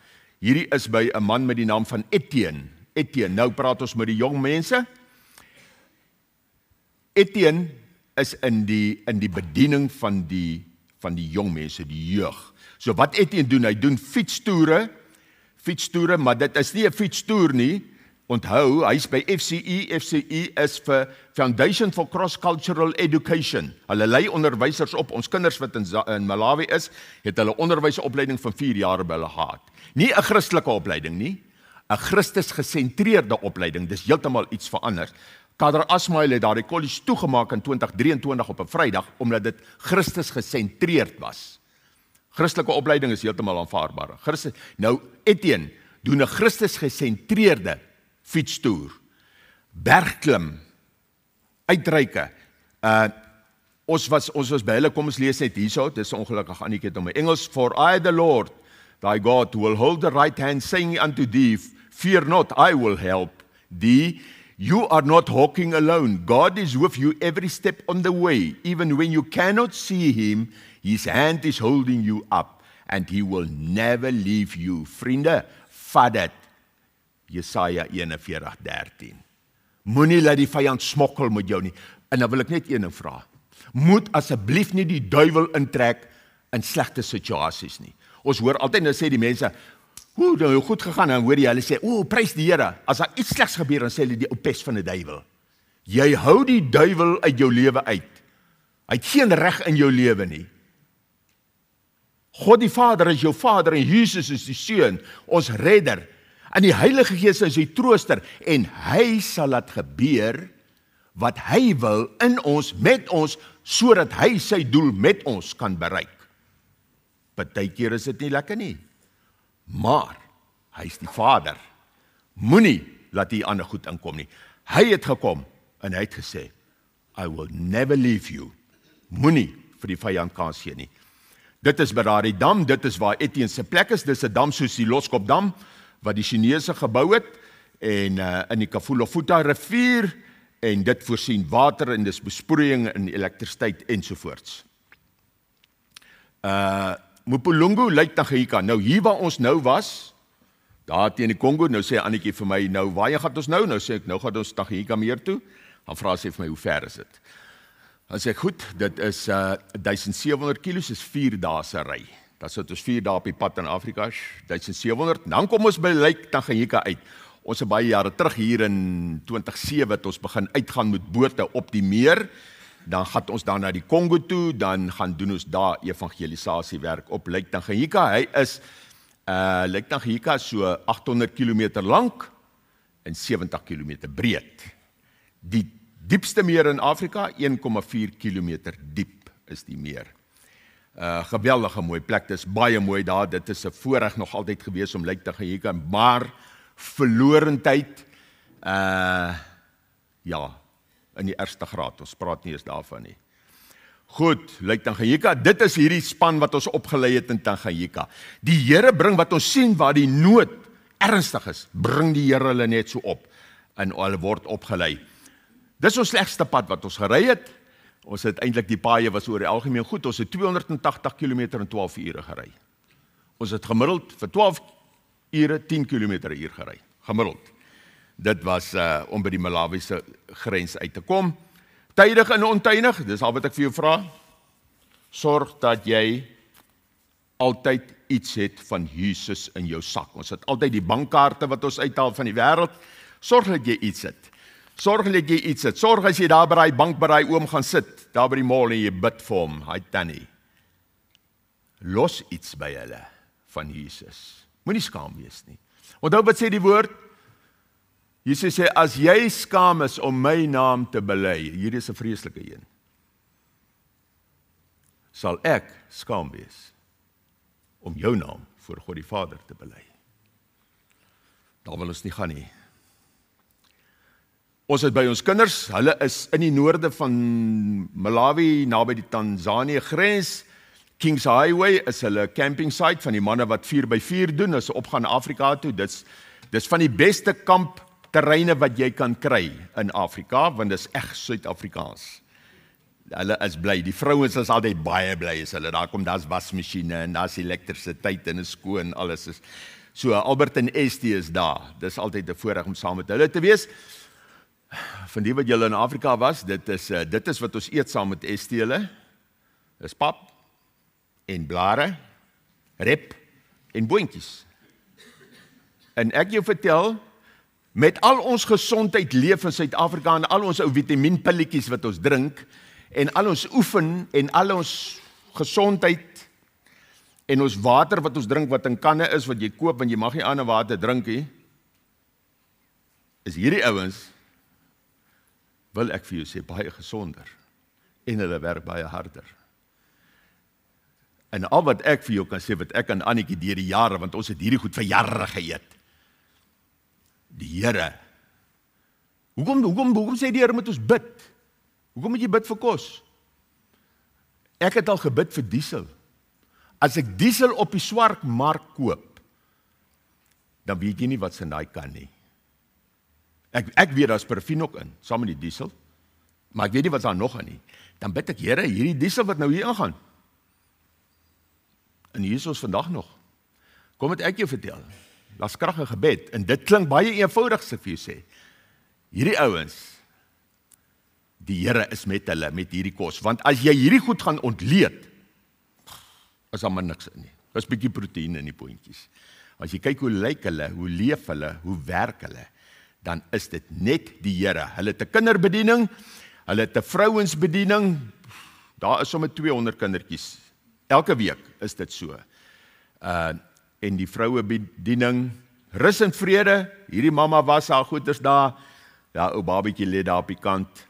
Hierdie is by 'n man met die naam van Etienne. Nou praat ons met die jong mense. Etienne is in die bediening van die jong mense, die jeug. So wat Etienne doen, hy doen fietstoere, maar dit is nie 'n fietstoer nie. Onthou, hy's by FCE. FCE is vir Foundation for Cross-Cultural Education. Hulle lei onderwysers op. Ons kinders wat in Malawi is, het hulle onderwysopleiding van 4 jaar by hulle gehad. Nie 'n Christelike opleiding nie, 'n Christus gesentreerde opleiding. Dis heeltemal iets verander. Kader Asmael het daardie college toegemaak in 2023 op 'n Vrydag, omdat dit Christus gesentreerd was. Christelike opleiding is heeltemal aanvaarbaar. Nou, Etienne doen 'n Christus gesentreerde fietstoer, bergklim, uitreike. Ons was by hulle, kom ons lees net hierso, dis ongelukkig Annieke het om my Engels. For I the Lord, thy God, will hold the right hand, saying unto thee, fear not, I will help thee. You are not walking alone. God is with you every step on the way. Even when you cannot see him, his hand is holding you up. and he will never leave you. Vriende, vat dit. Jesaja 41:13. Moenie laat die vyand smokkel met jou nie. En dan wil ek net een ding vra. Moet asseblief nie die duiwel intrek in slegte situasies nie. Ons hoor altyd, nou sê die mense, hoe, nou goed gegaan, en hoor jy, hulle sê, prys die Here. As daar iets slegs gebeur, dan sê hulle die ou pes van die duiwel. Jy hou die duiwel uit jou lewe uit. Hy het geen reg in jou lewe nie. God die Vader is jou Vader en Jesus is die Seun, ons redder. En die Heilige Gees is die trooster en hy sal laat gebeur wat hy wil in ons, met ons, sodat hy sy doel met ons kan bereik. Partykeer is dit nie lekker nie, maar hy is die Vader. Moenie laat die ander goed inkom nie. Hy het gekom en hy het gesê, I will never leave you. Moenie vir die vyand kans gee nie. Dit is by daardie dam, dit is waar Etienne se plek is, dis 'n dam soos die Loskopdam, wat die Chinese gebou het, en in die Kafulofuta rivier, en dit voorsien water, en dis besproeiing en elektrisiteit, ensovoorts. Mpumalanga, Tanganyika, nou hier waar ons nou was, daar teen die Kongo, nou sê Annetjie vir my, nou waar gaan ons nou? Nou sê ek, nou gaan ons Tanganyika meer toe, dan vra sy vir my, hoe ver is dit? Dan sê ek, goed, dit is 1700 kilos, is 4 dae se ry. Dan sit ons 4 dae op die pad in Afrika, 1700, dan kom ons by Lake Tanganyika uit. Ons het baie jare terug hier in 2007, het ons begin uitgaan met bote op die meer, dan gaan ons dan na die Kongo toe, dan gaan doen ons daar evangelisasiewerk op Lake Tanganyika. Hy is, Lake Tanganyika is so 800 km lank en 70 km breed. Die diepste meer in Afrika, 1,4 km diep is die meer. Geweldige mooi plek, dit is baie mooi daar, dit is 'n voorreg nog altyd gewees om Lake Tanganyika, maar verlorendheid, ja, in die ergste graad, ons praat nie eens daarvan nie. Goed, Lake Tanganyika, dit is hierdie span wat ons opgelei het in Tanganyika. Die Here bring wat ons sien waar die nood ernstig is, bring die Here hulle net so op, en hulle word opgelei. Dis ons slegste pad wat ons gery het. Ons het eintlik die paaie was oor die algemeen goed. Ons het 280 km in 12 ure gery. Ons het gemiddeld vir 12 ure 10 km/h gery. Gemiddeld. Dit was om by die Malawiese grens uit te kom. Tydig en ontydig, dis al wat ek vir jou vra. Sorg dat jy altyd iets het van Jesus in jou sak. Ons het altyd die bankkaarte wat ons uithaal van die wêreld. Sorg dat jy iets het. Sorg dat jy iets het. Sorg as jy daar by die bank by die oom gaan sit, daar by die mall en jy bid vir hom, hy tannie. Los iets by hulle van Jesus. Moenie skaam wees nie. Onthou wat sê die woord? Jesus sê, as jy skaam is om my naam te bely, hierdie is 'n vreeslike een, sal ek skaam wees om jou naam voor God die Vader te bely. Daar wil ons nie gaan nie. Ons het by ons kinders, hulle is in die noorde van Malawi, naby die Tanzanië grens. Kings Highway is hulle camping site van die manne wat 4x4 doen, as hulle opgaan Afrika toe. Dis van die beste kampterreine wat jy kan kry in Afrika, want dis reg Suid-Afrikaans. Hulle is bly, die vrouens is altyd baie bly as hulle daar kom, daar's wasmasjiene en daar's elektrisiteit en is skoon, alles is. So Albert en Estie is daar. Dis altyd 'n voorreg om saam met hulle te wees. Van die wat julle in Afrika was, dit is wat ons eet saam met Estie hulle. Dis pap en blare, rep en boontjies. En ek jou vertel, met al ons gesondheid leef in Suid-Afrika en al ons ou vitamienpilletjies wat ons drink, en al ons oefen en al ons gesondheid en ons water wat ons drink wat in kanne is, wat jy koop, want jy mag nie ander water drink nie, is hierdie ouens, wil ek vir jou sê, baie gesonder, en hulle werk baie harder. En al wat ek vir jou kan sê, wat ek aan Annetjie deur die jare, want ons het hierdie goed vir jare geëet. Die Here. Hoekom sê die Here moet ons bid? Hoekom moet jy bid vir kos? Ek het al gebid vir diesel. As ek diesel op die swart mark koop, dan weet jy nie wat se daai kan nie. Ek weet daar's parafin ook in, saam met die diesel, maar ek weet nie wat daar nog in nie. Dan bid ek, Here, hierdie diesel wat nou hier ingaan, En hier is ons vandag nog. Kom wat ek jou vertel. Daar's krag in gebed. En dit klink baie eenvoudig, as ek vir jou sê. Hierdie ouens, die Here is met hulle, met hierdie kos. Want as jy hierdie goed gaan ontleed, is daar maar niks in nie. Daar's 'n bietjie proteïen in die pontjies. As jy kyk hoe lyk hulle, hoe leef hulle, hoe werk hulle, dan is dit net die Here. Hulle het 'n kinderbediening, hulle het 'n vrouensbediening, daar is sommer 200 kindertjies. Elke week is dit so. En die vrouebediening, rus en vrede, hierdie mamma was haar goeders daar, ja, ou babietjie lê daar op die kant.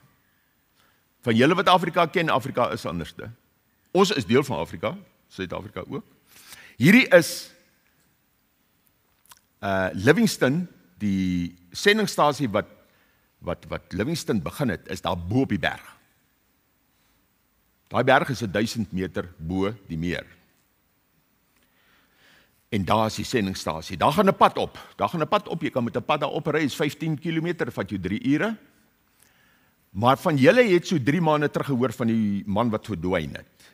Van julle wat Afrika ken, Afrika is anderste. Ons is deel van Afrika, Suid-Afrika ook. Hierdie is Livingston, die sendingstasie wat Livingston begin het, is daar bo op die berg. Daai berg is 1000 meter bo die meer. En daar is die sendingstasie. Daar gaan 'n pad op. Jy kan met 'n pad daar op ry, is 15 km, vat jou 3 ure. Maar van julle het so 3 maande terug gehoor van die man wat verdwyn het.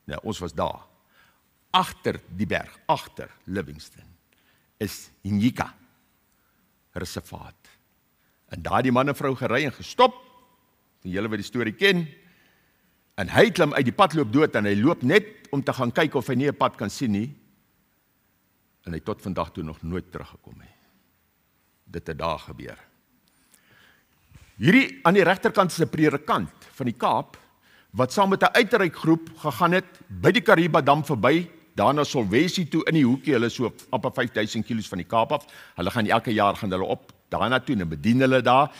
Nou, ons was daar. Agter die berg, agter Livingston, is Nyika reservaat. En daar die man en vrou gery en gestop, en julle wat die storie ken, en hy klim uit die pad, loop dood, en hy loop net om te gaan kyk of hy nie 'n pad kan sien nie, en hy tot vandag toe nog nooit teruggekom het. Dit het daar gebeur. Hierdie aan die regterkant is 'n predikant van die Kaap, wat saam met 'n uitreikgroep gegaan het, by die Karibadam verby, daar na Solwezi toe in die hoekie, hulle so amper 5000 kilos van die Kaap af, hulle gaan elke jaar op, daarna toe, en bedien hulle daar,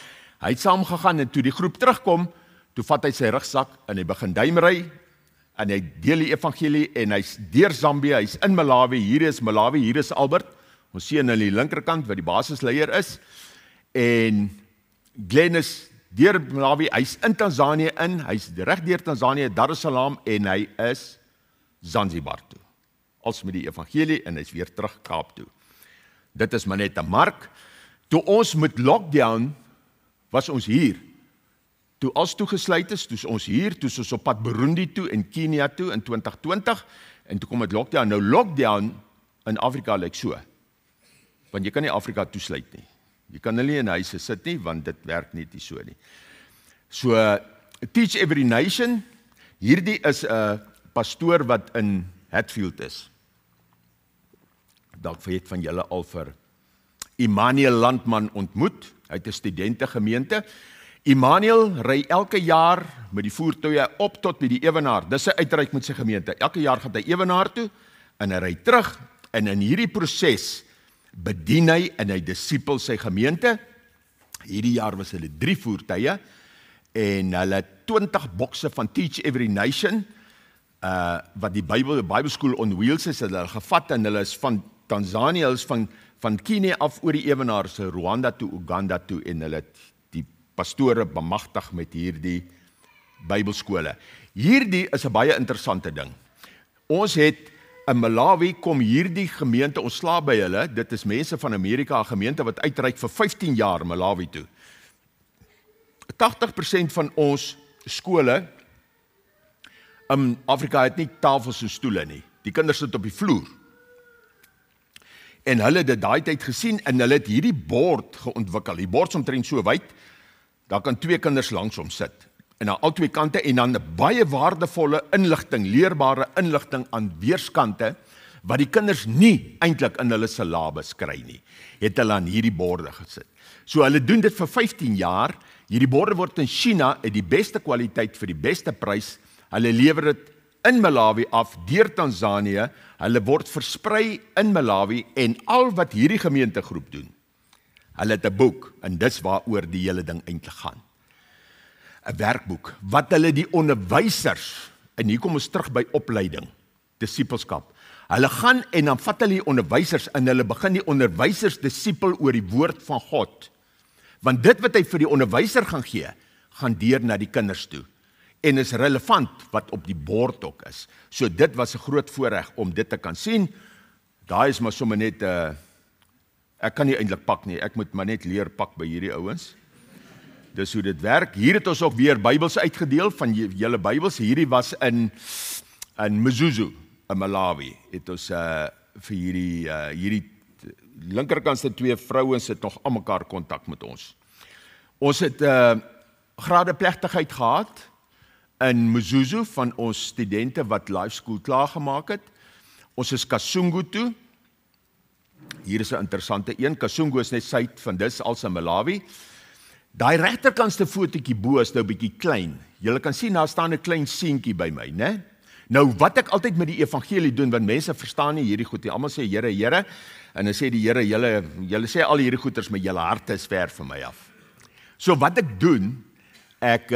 hy het saam gegaan, en toe die groep terugkom, toe vat hy sy rugsak, en hy begin duimry, en hy deel die evangelie, en hy's deur Zambia, hy's in Malawi, hier is Albert, ons sien aan die linkerkant, wat die basisleier is, en Glenn is deur Malawi, hy's in Tanzanië hy's reg deur Tanzanië, Dar es Salaam, en hy is Zanzibar toe, als met die evangelie, en hy's weer terug Kaap toe. Dit is maar net 'n mark. Toe ons met lockdown, was ons hier. Toe alles toegesluit is, toe ons hier, toe ons op pad Burundi toe en Kenia toe in 2020, en toe kom het lockdown. Nou lockdown in Afrika lyk so, want jy kan nie Afrika toesluit nie. Jy kan hulle nie in huise sit nie, want dit werk nie so nie. So, Teach Every Nation, hierdie is 'n pastoor wat in Hatfield is. Dalk het van julle al vir Immanuel Landman ontmoet, hy het 'n studentegemeente. Immanuel ry elke jaar met die voertuie op tot by die Ewenaar. Dis 'n uitreik met sy gemeente. Elke jaar gaan hy Ewenaar toe en hy ry terug, en in hierdie proses bedien hy en hy disipel sy gemeente. Hierdie jaar was hulle 3 voertuie en hulle 20 bokse van Teach Every Nation, wat die Bybelskool on Wheels is, hulle gevat, en hulle is van Tanzanië, hulle is van Kenia af oor die Ewenaar, so Rwanda toe, Uganda toe, en hulle het die pastore bemagtig met hierdie Bybelskole. Hierdie is 'n baie interessante ding. Ons het in Malawi kom hierdie gemeente, ons slaap by hulle, dit is mense van Amerika, 'n gemeente wat uitreik vir 15 jaar Malawi toe. 80% van ons skole in Afrika het nie tafels en stoele nie. Die kinders sit op die vloer. En hulle het dit daai tyd gesien, en hulle het hierdie bord geontwikkel. Die bord is omtrent so wyd, daar kan 2 kinders langsom sit. En aan al 2 kante, en dan baie waardevolle inligting, leerbare inligting aan weerskante, wat die kinders nie eintlik in hulle syllabus kry nie, het hulle aan hierdie borde gesit. So hulle doen dit vir 15 jaar, hierdie borde word in China, die beste kwaliteit vir die beste prys, hulle lewer dit in Malawi af, deur Tanzanië, hulle word versprei in Malawi, en al wat hierdie gemeentegroep doen, hulle het 'n boek, en dis waaroor die hele ding eintlik gaan. 'n Werkboek, wat hulle die onderwysers, en hier kom ons terug by opleiding, disipelskap, hulle gaan en dan vat hulle die onderwysers, en hulle begin die onderwysers disipel oor die woord van God, want dit wat hy vir die onderwyser gaan gee, gaan deur na die kinders toe, en is relevant wat op die bord ook is. So dit was 'n groot voorreg om dit te kan sien. Daai is maar sommer net, ek kan nie eintlik pak nie, ek moet maar net leer pak by hierdie ouens. Dis hoe dit werk. Hier het ons ook weer Bybels uitgedeel van julle Bybels. Hierdie was in Mzuzu. in Malawi, het ons vir hierdie linkerkantste 2 vrouens het nog aan mekaar kontak met ons. Ons het gradeplegtigheid gehad in Mzuzu van ons studente wat Life School klaargemaak het. Ons is Kasungu toe. Hier is 'n interessante een. Kasungu is net suid van dis als in Malawi. Daai regterkantste fotootjie bo is nou bietjie klein. Julle kan sien daar staan 'n klein seentjie by my, né? Nou wat ek altyd met die evangelie doen, want mense verstaan nie hierdie goed nie. Almal sê Here, Here, en dan sê die Here, julle sê al hierdie goeters, maar julle harte is ver van my af. So wat ek doen, ek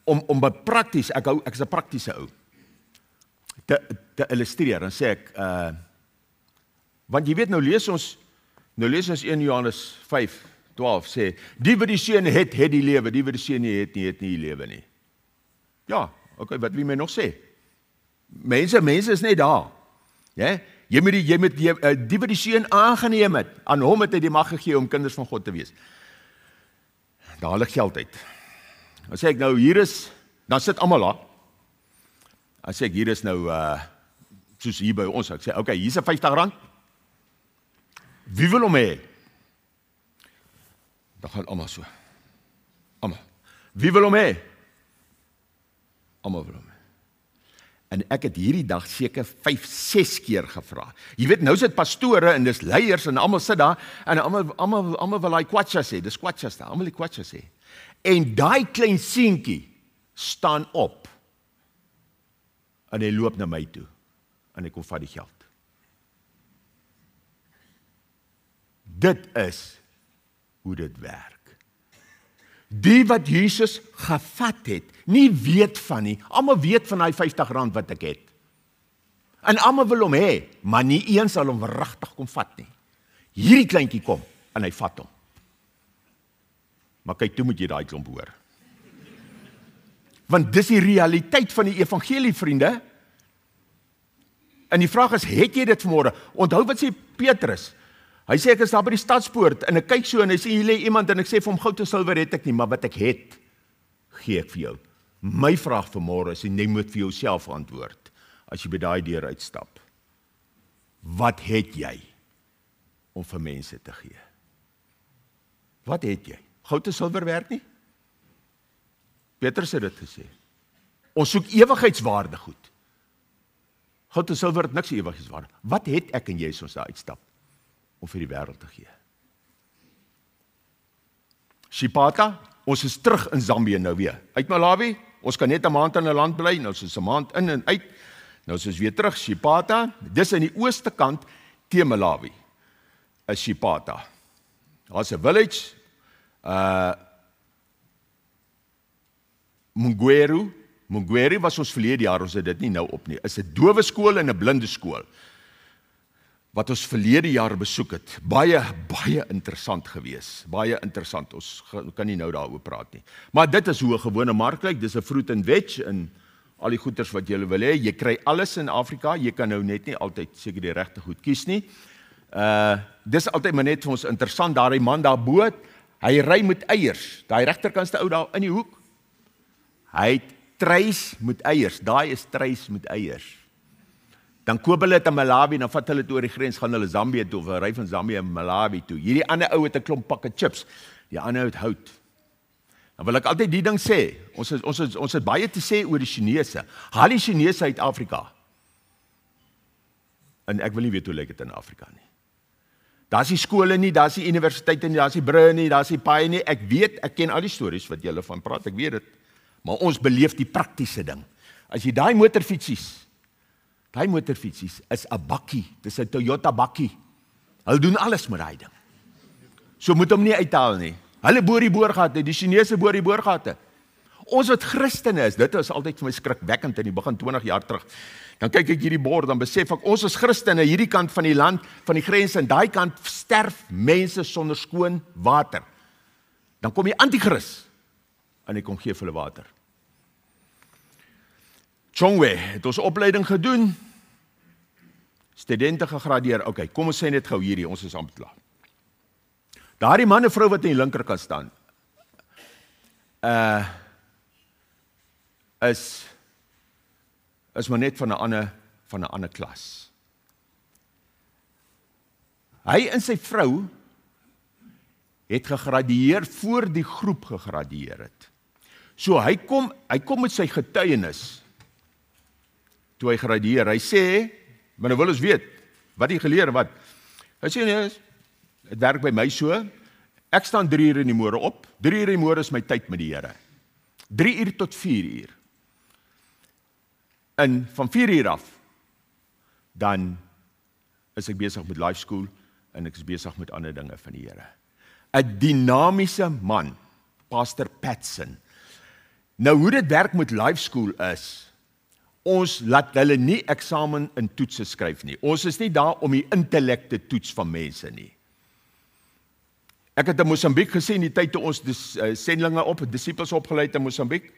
om prakties, ek is 'n praktiese ou. Te illustreer, dan sê ek want jy weet nou lees ons 1 Johannes 5:12 sê, die wat die seun het die lewe, die wat die seun nie het nie die lewe nie. Ja, okay, wat wil my nog sê? Mense is net daar. Ja? Jy moet die wat die seun aangeneem het, aan hom het hy die mag gegee om kinders van God te wees. Daar haal ek geld uit. Dan sê ek nou, hier is, dan sit almal daar. Dan sê ek, hier is nou, soos hier by ons, ek sê, okay, hier is 'n R50. Wie wil hom hê? Dan gaan almal so. Almal. Wie wil hom hê? Almal wil hom hê. En ek het hierdie dag seker 5-6 keer gevra. Jy weet, nou is dit pastore en dis leiers en almal sit daar en almal wil hy kwatsja sê, dis kwatjas daar, almal die kwatsja sê. En daai klein seentjie staan op en hy loop na my toe en hy kom vat die geld. Dit is hoe dit werk. Die wat Jesus gevat het, nie weet van nie. Almal weet van daai R50 wat ek het. En almal wil hom hê, maar nie een sal hom regtig kom vat nie. Hierdie kleintjie kom en hy vat hom. Maar kyk, toe moet jy daai klomp hoor. Want dis die realiteit van die evangelie, vriende. En die vraag is, het jy dit vanmôre? Onthou wat sê Petrus? Hy sê ek is daar by die stadspoort en ek kyk so en hy sê hier lê iemand en ek sê vir hom goud en silwer het ek nie, maar wat ek het, gee ek vir jou. My vraag vanmôre is, en jy moet vir jouself antwoord as jy by daai deur uitstap. Wat het jy om vir mense te gee? Wat het jy? Goud en silwer werk nie? Petrus het dit gesê. Ons soek ewigheidswaarde goed. Goud en silwer het niks ewigheidswaarde. Wat het ek en jy as ons daar uitstap om vir die wêreld te gee? Shipata, ons is terug in Zambië nou weer. Uit Malawi, ons kan net 'n maand in 'n land bly, nou is 'n maand in en uit. Nou is ons weer terug, Shipata. Dis in die ooste kant teen Malawi. Is Shipata. Daar's 'n village, Mungweru was ons verlede jaar, ons het dit nie nou op nie. Is 'n dowe skool en 'n blinde skool wat ons verlede jaar besoek het. Baie interessant gewees. Baie interessant. Ons kan nie nou daaroor praat nie. Maar dit is hoe 'n gewone mark lyk. Dis 'n fruit and veg en al die goeders wat jy wil hê. Jy kry alles in Afrika. Jy kan nou net nie altyd seker die regte goed kies nie. Dis altyd maar net vir ons interessant. Daar die man daar bo, hy ry met eiers. Daai regterkantste ou daar in die hoek. Hy het treis met eiers. Daai is treis met eiers. Dan koop hulle dit in Malawi, dan vat hulle dit oor die grens, gaan hulle Zambië toe, of ry van Zambië in Malawi toe. Hierdie ander ou het 'n klomp pakke chips, die ander ou het hout. Dan wil ek altyd die ding sê, ons het baie te sê oor die Chinese. Haal die Chinese uit Afrika. En ek wil nie weet hoe lyk dit in Afrika nie. Daar's nie skole nie, daar's nie universiteite nie, daar's nie brûe nie, daar's nie paai nie. Ek ken al die stories wat julle van praat, ek weet dit. Maar ons beleef die praktiese ding. As jy daai motorfietsies is 'n bakkie, dis 'n Toyota bakkie. Hulle doen alles met daai ding. So moet hom nie uithaal nie. Hulle boor die boorgate, die Chinese boor die boorgate. Ons wat Christene is, dit is altyd vir my skrikwekkend in die begin 20 jaar terug. Dan kyk ek hierdie bord, dan besef ek, ons is Christene, hierdie kant van die land, van die grens, en daai kant sterf mense sonder skoon water. Dan kom die anti-Kris, en hy kom gee vir hulle water. Chongwe het ons opleiding gedoen, studente gegradeer, okay, kom ons sê net gou hierdie, ons is amper klaar. Daardie man en vrou wat in die linkerkant staan, is maar net van 'n van 'n ander klas. Hy en sy vrou het gegradueer voor die groep gegradueer het. So hy kom met sy getuienis toe hy gradueer. Hy sê, maar nou wil ons weet, wat hy geleer, wat? Hy sê, nee, het werk by my so, ek staan 3 uur in die môre op, 3 uur in die môre is my tyd met die Here. 3 uur tot 4 uur. En van 4 uur af, dan is ek besig met life school, en ek is besig met ander dinge van die Here. 'n Dinamiese man, Pastor Patson. Nou hoe dit werk met life school is, ons laat hulle nie eksamen en toetse skryf nie. Ons is nie daar om die intellek te toets van mense nie. Ek het in Mosambiek gesien die tyd toe ons sendlinge disippels opgeleid in Mosambiek,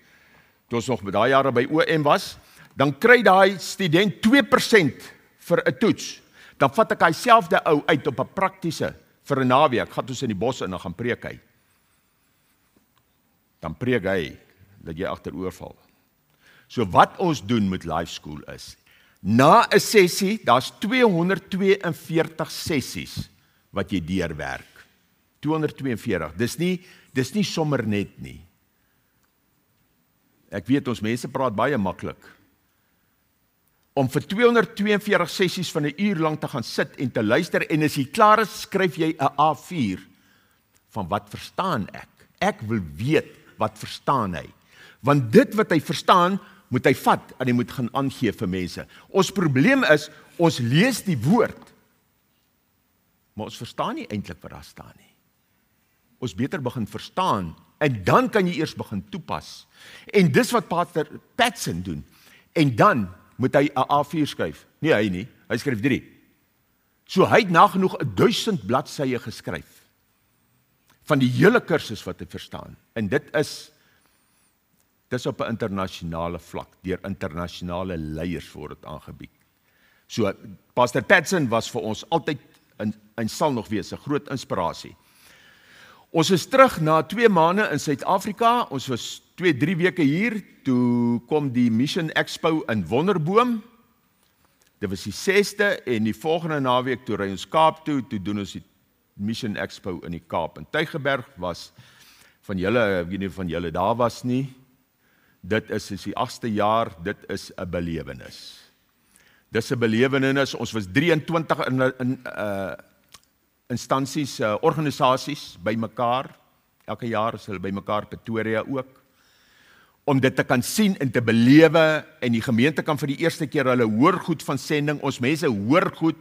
toe ons nog met daai jare by OM was, dan kry daai student 2% vir 'n toets. Dan vat ek hy selfde ou uit op 'n praktiese vir 'n naweek, gaan ons in die bos en dan gaan preek hy. Dan preek hy dat jy agteroor val. So wat ons doen met life school is, na 'n sessie, daar's 242 sessies wat jy deurwerk. 242. Dis nie sommer net nie. Ek weet ons mense praat baie maklik. Om vir 242 sessies van 'n uur lank te gaan sit en te luister en as jy klaar is, skryf jy 'n A4 van wat verstaan ek. Ek wil weet wat verstaan hy. Want dit wat hy verstaan, moet hy vat en hy moet gaan aangee vir mense. Ons probleem is, ons lees die woord, maar ons verstaan nie eintlik wat daar staan nie. Ons beter begin verstaan, en dan kan jy eers begin toepas. En dis wat Pastor Patson doen. En dan moet hy 'n A4 skryf. Nie hy nie, hy skryf 3. So hy het nagenoeg 1000 bladsye geskryf, van die hele kursus wat hy verstaan. En dis op 'n internasionale vlak, deur internasionale leiers word dit aangebied. So, Pastor Patson was vir ons altyd, en sal nog wees, 'n groot inspirasie. Ons is terug na 2 maande in Suid-Afrika, ons was 2-3 weke hier, toe kom die Mission Expo in Wonderboom, dit was die 6de, en die volgende naweek toe ry ons Kaap toe doen ons die Mission Expo in die Kaap. En Tygerberg was, van julle, ek weet nie van julle daar was nie, dit is die 8ste jaar, dit is 'n belewenis. Dis 'n belewenis, ons was 23 instansies, organisasies bymekaar, elke jaar is hulle bymekaar, Pretoria ook, om dit te kan sien en te belewe, en die gemeente kan vir die eerste keer hulle hoor goed van sending, ons mense hoor goed,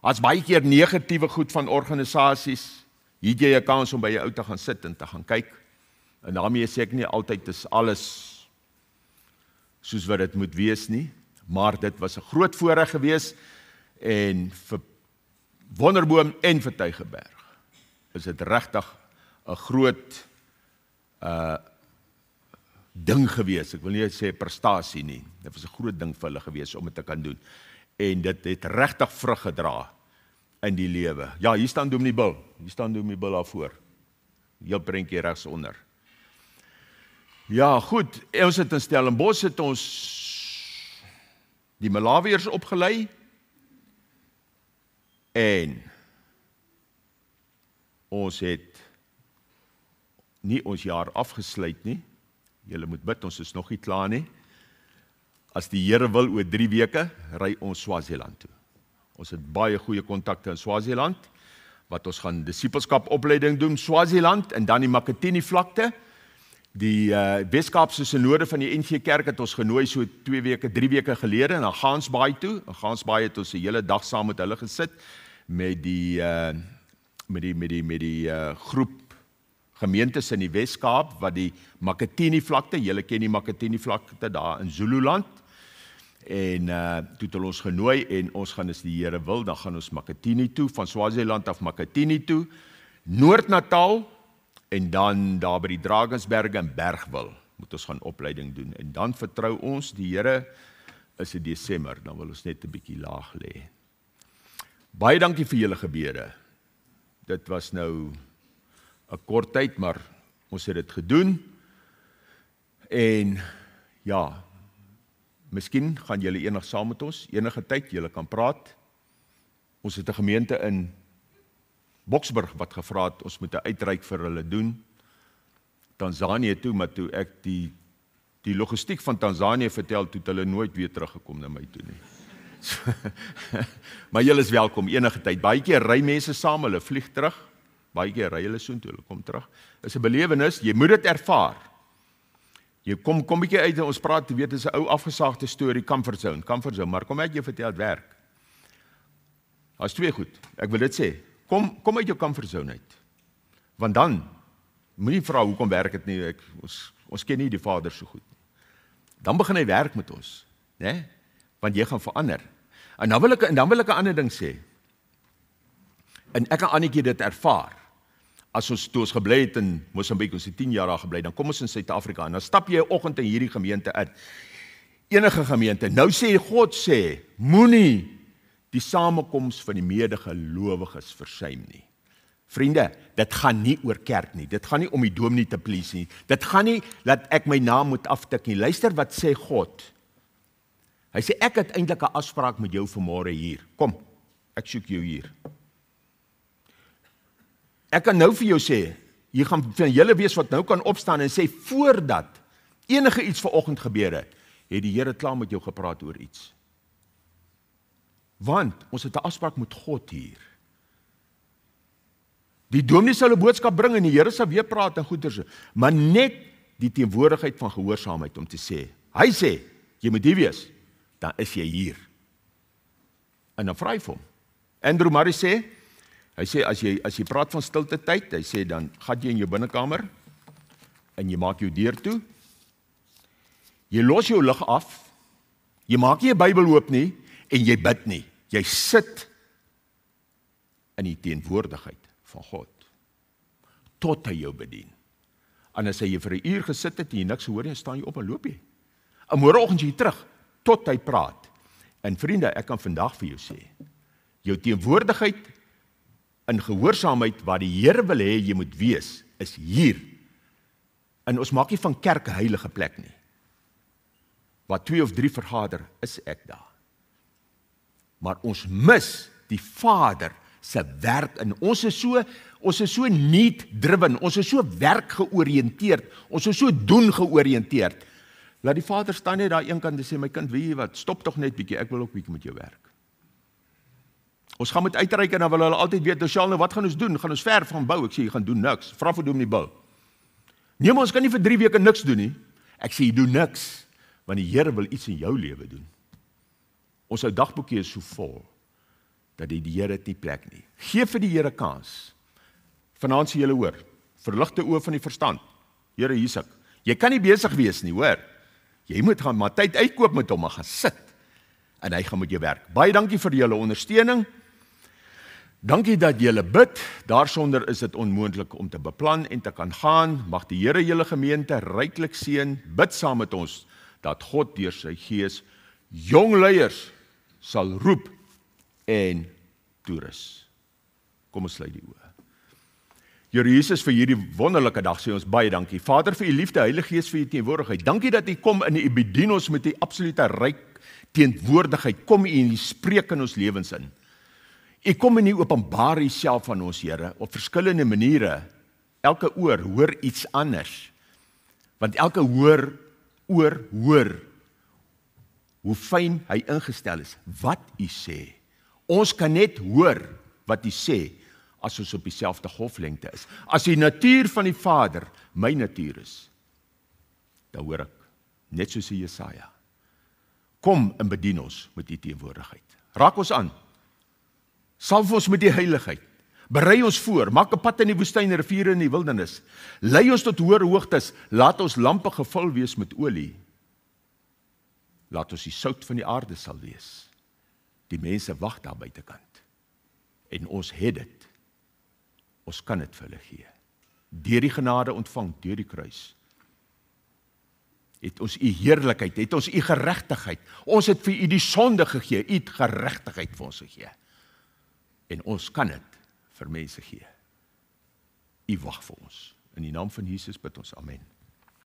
as baie keer negatiewe goed van organisasies, hier het jy 'n kans om by jou ou te gaan sit en te gaan kyk, en daarmee sê ek nie altyd is alles soos wat dit moet wees nie, maar dit was 'n groot voorreg gewees, en vir Wonderboom en vir Tygerberg is dit regtig 'n groot ding gewees. Ek wil nie sê prestasie nie. Dit was 'n groot ding vir hulle gewees om dit te kan doen. En dit het regtig vrug gedra in die lewe. Ja, hier staan Dominee Bill. Hier staan Dominee Bill daarvoor. Heel prentjie regs onder. Ja, goed. Ons het in Stellenbosch het ons die Malawiërs opgelei. En ons het nie ons jaar afgesluit nie. Julle moet bid, ons is nog nie klaar nie. As die Here wil, oor 3 weke, ry ons Swaziland toe. Ons het baie goeie kontakte in Swaziland, wat ons gaan disipelskap opleiding doen, Swaziland, en dan die Makatini vlakte. Die Weskaapse Synode van die NG Kerk het ons genooi so 2 weke, 3 weke gelede, na Gansbaai toe. In Gansbaai het ons 'n hele dag saam met hulle gesit, met die groep gemeentes in die Weskaap, wat die Makatini vlakte, julle ken die Makatini vlakte daar in Zululand, en toe het hulle ons genooi, en ons gaan, as die Here wil, dan gaan ons Makatini toe, van Swaziland af Makatini toe, Noord-Natal, en dan daar by die Drakensberge en Bergwil, moet ons gaan opleiding doen, en dan vertrou ons, die Here is in Desember, dan wil ons net 'n bietjie laag lê. Baie dankie vir julle gebede. Dit was nou 'n kort tyd, maar ons het dit gedoen. En ja, miskien gaan julle eendag saam met ons, enige tyd, julle kan praat. Ons het 'n gemeente in Boksburg wat gevra het, ons moet 'n uitreik vir hulle doen. Tanzanië toe, maar toe ek die logistiek van Tanzanië vertel, toe het hulle nooit weer teruggekom na my toe nie. Maar julle is welkom enige tyd. Baie keer ry mense saam, hulle vlieg terug. Baie keer ry hulle soontoe, hulle kom terug. Is 'n belewenis, jy moet dit ervaar. Jy kom bietjie uit en ons praat, jy weet, dis 'n ou afgesaagde storie, comfort zone, maar kom ek jou vertel, het werk. Daar's twee goed, ek wil dit sê, kom uit jou comfort zone uit. Want dan, moenie vra hoekom werk dit nie, ons ken nie die Vader so goed. Dan begin hy werk met ons, né? Want jy gaan verander. En dan wil ek 'n ander ding sê. En ek en Annetjie dit ervaar. As ons toe ons gebly het in Mosambik, ons het 10 jaar daar gebly, dan kom ons in Suid-Afrika en dan stap jy 'n oggend in hierdie gemeente in. Enige gemeente. Nou sê God moenie die samekoms van die medegelowiges versuim nie. Vriende, dit gaan nie oor kerk nie. Dit gaan nie om die dominee te please nie. Dit gaan nie dat ek my naam moet aftik nie. Luister wat sê God. Hy sê ek het eintlik 'n afspraak met jou vanmôre hier. Kom, ek soek jou hier. Ek kan nou vir jou sê, jy gaan van julle wees wat nou kan opstaan en sê voordat enige iets vanoggend gebeur het die Here klaar met jou gepraat oor iets. Want ons het 'n afspraak met God hier. Die dominee sal 'n boodskap bring en die Here sal weer praat en goeders, maar net die teenwoordigheid van gehoorsaamheid om te sê. Hy sê, jy moet hier wees, dan is jy hier. En dan vra hy vir hom. Andrew Murray sê, hy sê as jy praat van stilte tyd, hy sê dan gaan jy in jou binnekamer en jy maak jou deur toe. Jy los jou lig af. Jy maak nie 'n Bybel oop nie en jy bid nie. Jy sit in die teenwoordigheid van God tot hy jou bedien. En as hy vir 'n uur gesit het en jy niks hoor nie, staan jy op en loop jy. En môreoggend jy terug tot hy praat. En vriende, ek kan vandag vir jou sê, jou teenwoordigheid in gehoorsaamheid waar die Here wil hê jy moet wees, is hier. En ons maak nie van kerk 'n heilige plek nie. Waar 2 of 3 vergader, is ek daar. Maar ons mis die Vader se werk in. Ons is so need driven, ons is so werk georiënteerd, ons is so doen georiënteerd. Laat die Vader staan net daar eenkant en sê, my kind, weet jy wat, stop tog net bietjie, ek wil ook bietjie met jou werk. Ons gaan met uitreik en dan wil hulle altyd weet, nou wat gaan ons doen? Gaan ons ver van bou? Ek sê, jy gaan doen niks. Vra vir dominee bou. Nee, maar ons kan nie vir 3 weke niks doen nie. Ek sê, jy doen niks, want die Here wil iets in jou lewe doen. Ons dagboekie is so vol, dat die Here het nie plek nie. Geef vir die Here kans. Vanaand sê julle hoor, verligte oë van die verstand. Here, hier's ek. Jy kan nie besig wees nie, hoor. Jy moet gaan maar tyd uitkoop met hom, maar gaan sit. En hy gaan met jou werk. Baie dankie vir julle ondersteuning. Dankie dat julle bid. Daarsonder is dit onmoontlik om te beplan en te kan gaan. Mag die Here julle gemeente ryklik seën. Bid saam met ons dat God deur sy Gees jong leiers sal roep en toerus. Kom ons sluit die oë. Here Jesus, vir hierdie wonderlike dag sê ons baie dankie. Vader, vir u liefde, Heilige Gees, vir u teenwoordigheid. Dankie dat u kom en u bedien ons met u absolute ryk teenwoordigheid. Kom u en u spreek in ons lewens in. U kom en u openbaar u self aan ons, Here, op verskillende maniere. Elke oor hoor iets anders. Want elke oor hoor hoe fyn hy ingestel is, wat u sê. Ons kan net hoor wat u sê, as ons op dieselfde golflengte is. As die natuur van die Vader my natuur is, dan hoor ek, net soos die Jesaja. Kom en bedien ons met die teenwoordigheid. Raak ons aan. Salf ons met die heiligheid. Berei ons voor. Maak 'n pad in die woestyn, riviere in die wildernis. Lei ons tot hoër hoogtes. Laat ons lampe gevul wees met olie. Laat ons die sout van die aarde sal wees. Die mense wag daar buitekant. En ons het dit. Ons kan dit vir hulle gee. Deur die genade ontvang, deur die kruis. Het ons u heerlikheid, het ons u geregtigheid. Ons het vir u die sonde gegee, u het geregtigheid vir ons gegee. En ons kan dit vir mense gee. U wag vir ons. In die naam van Jesus bid ons, amen.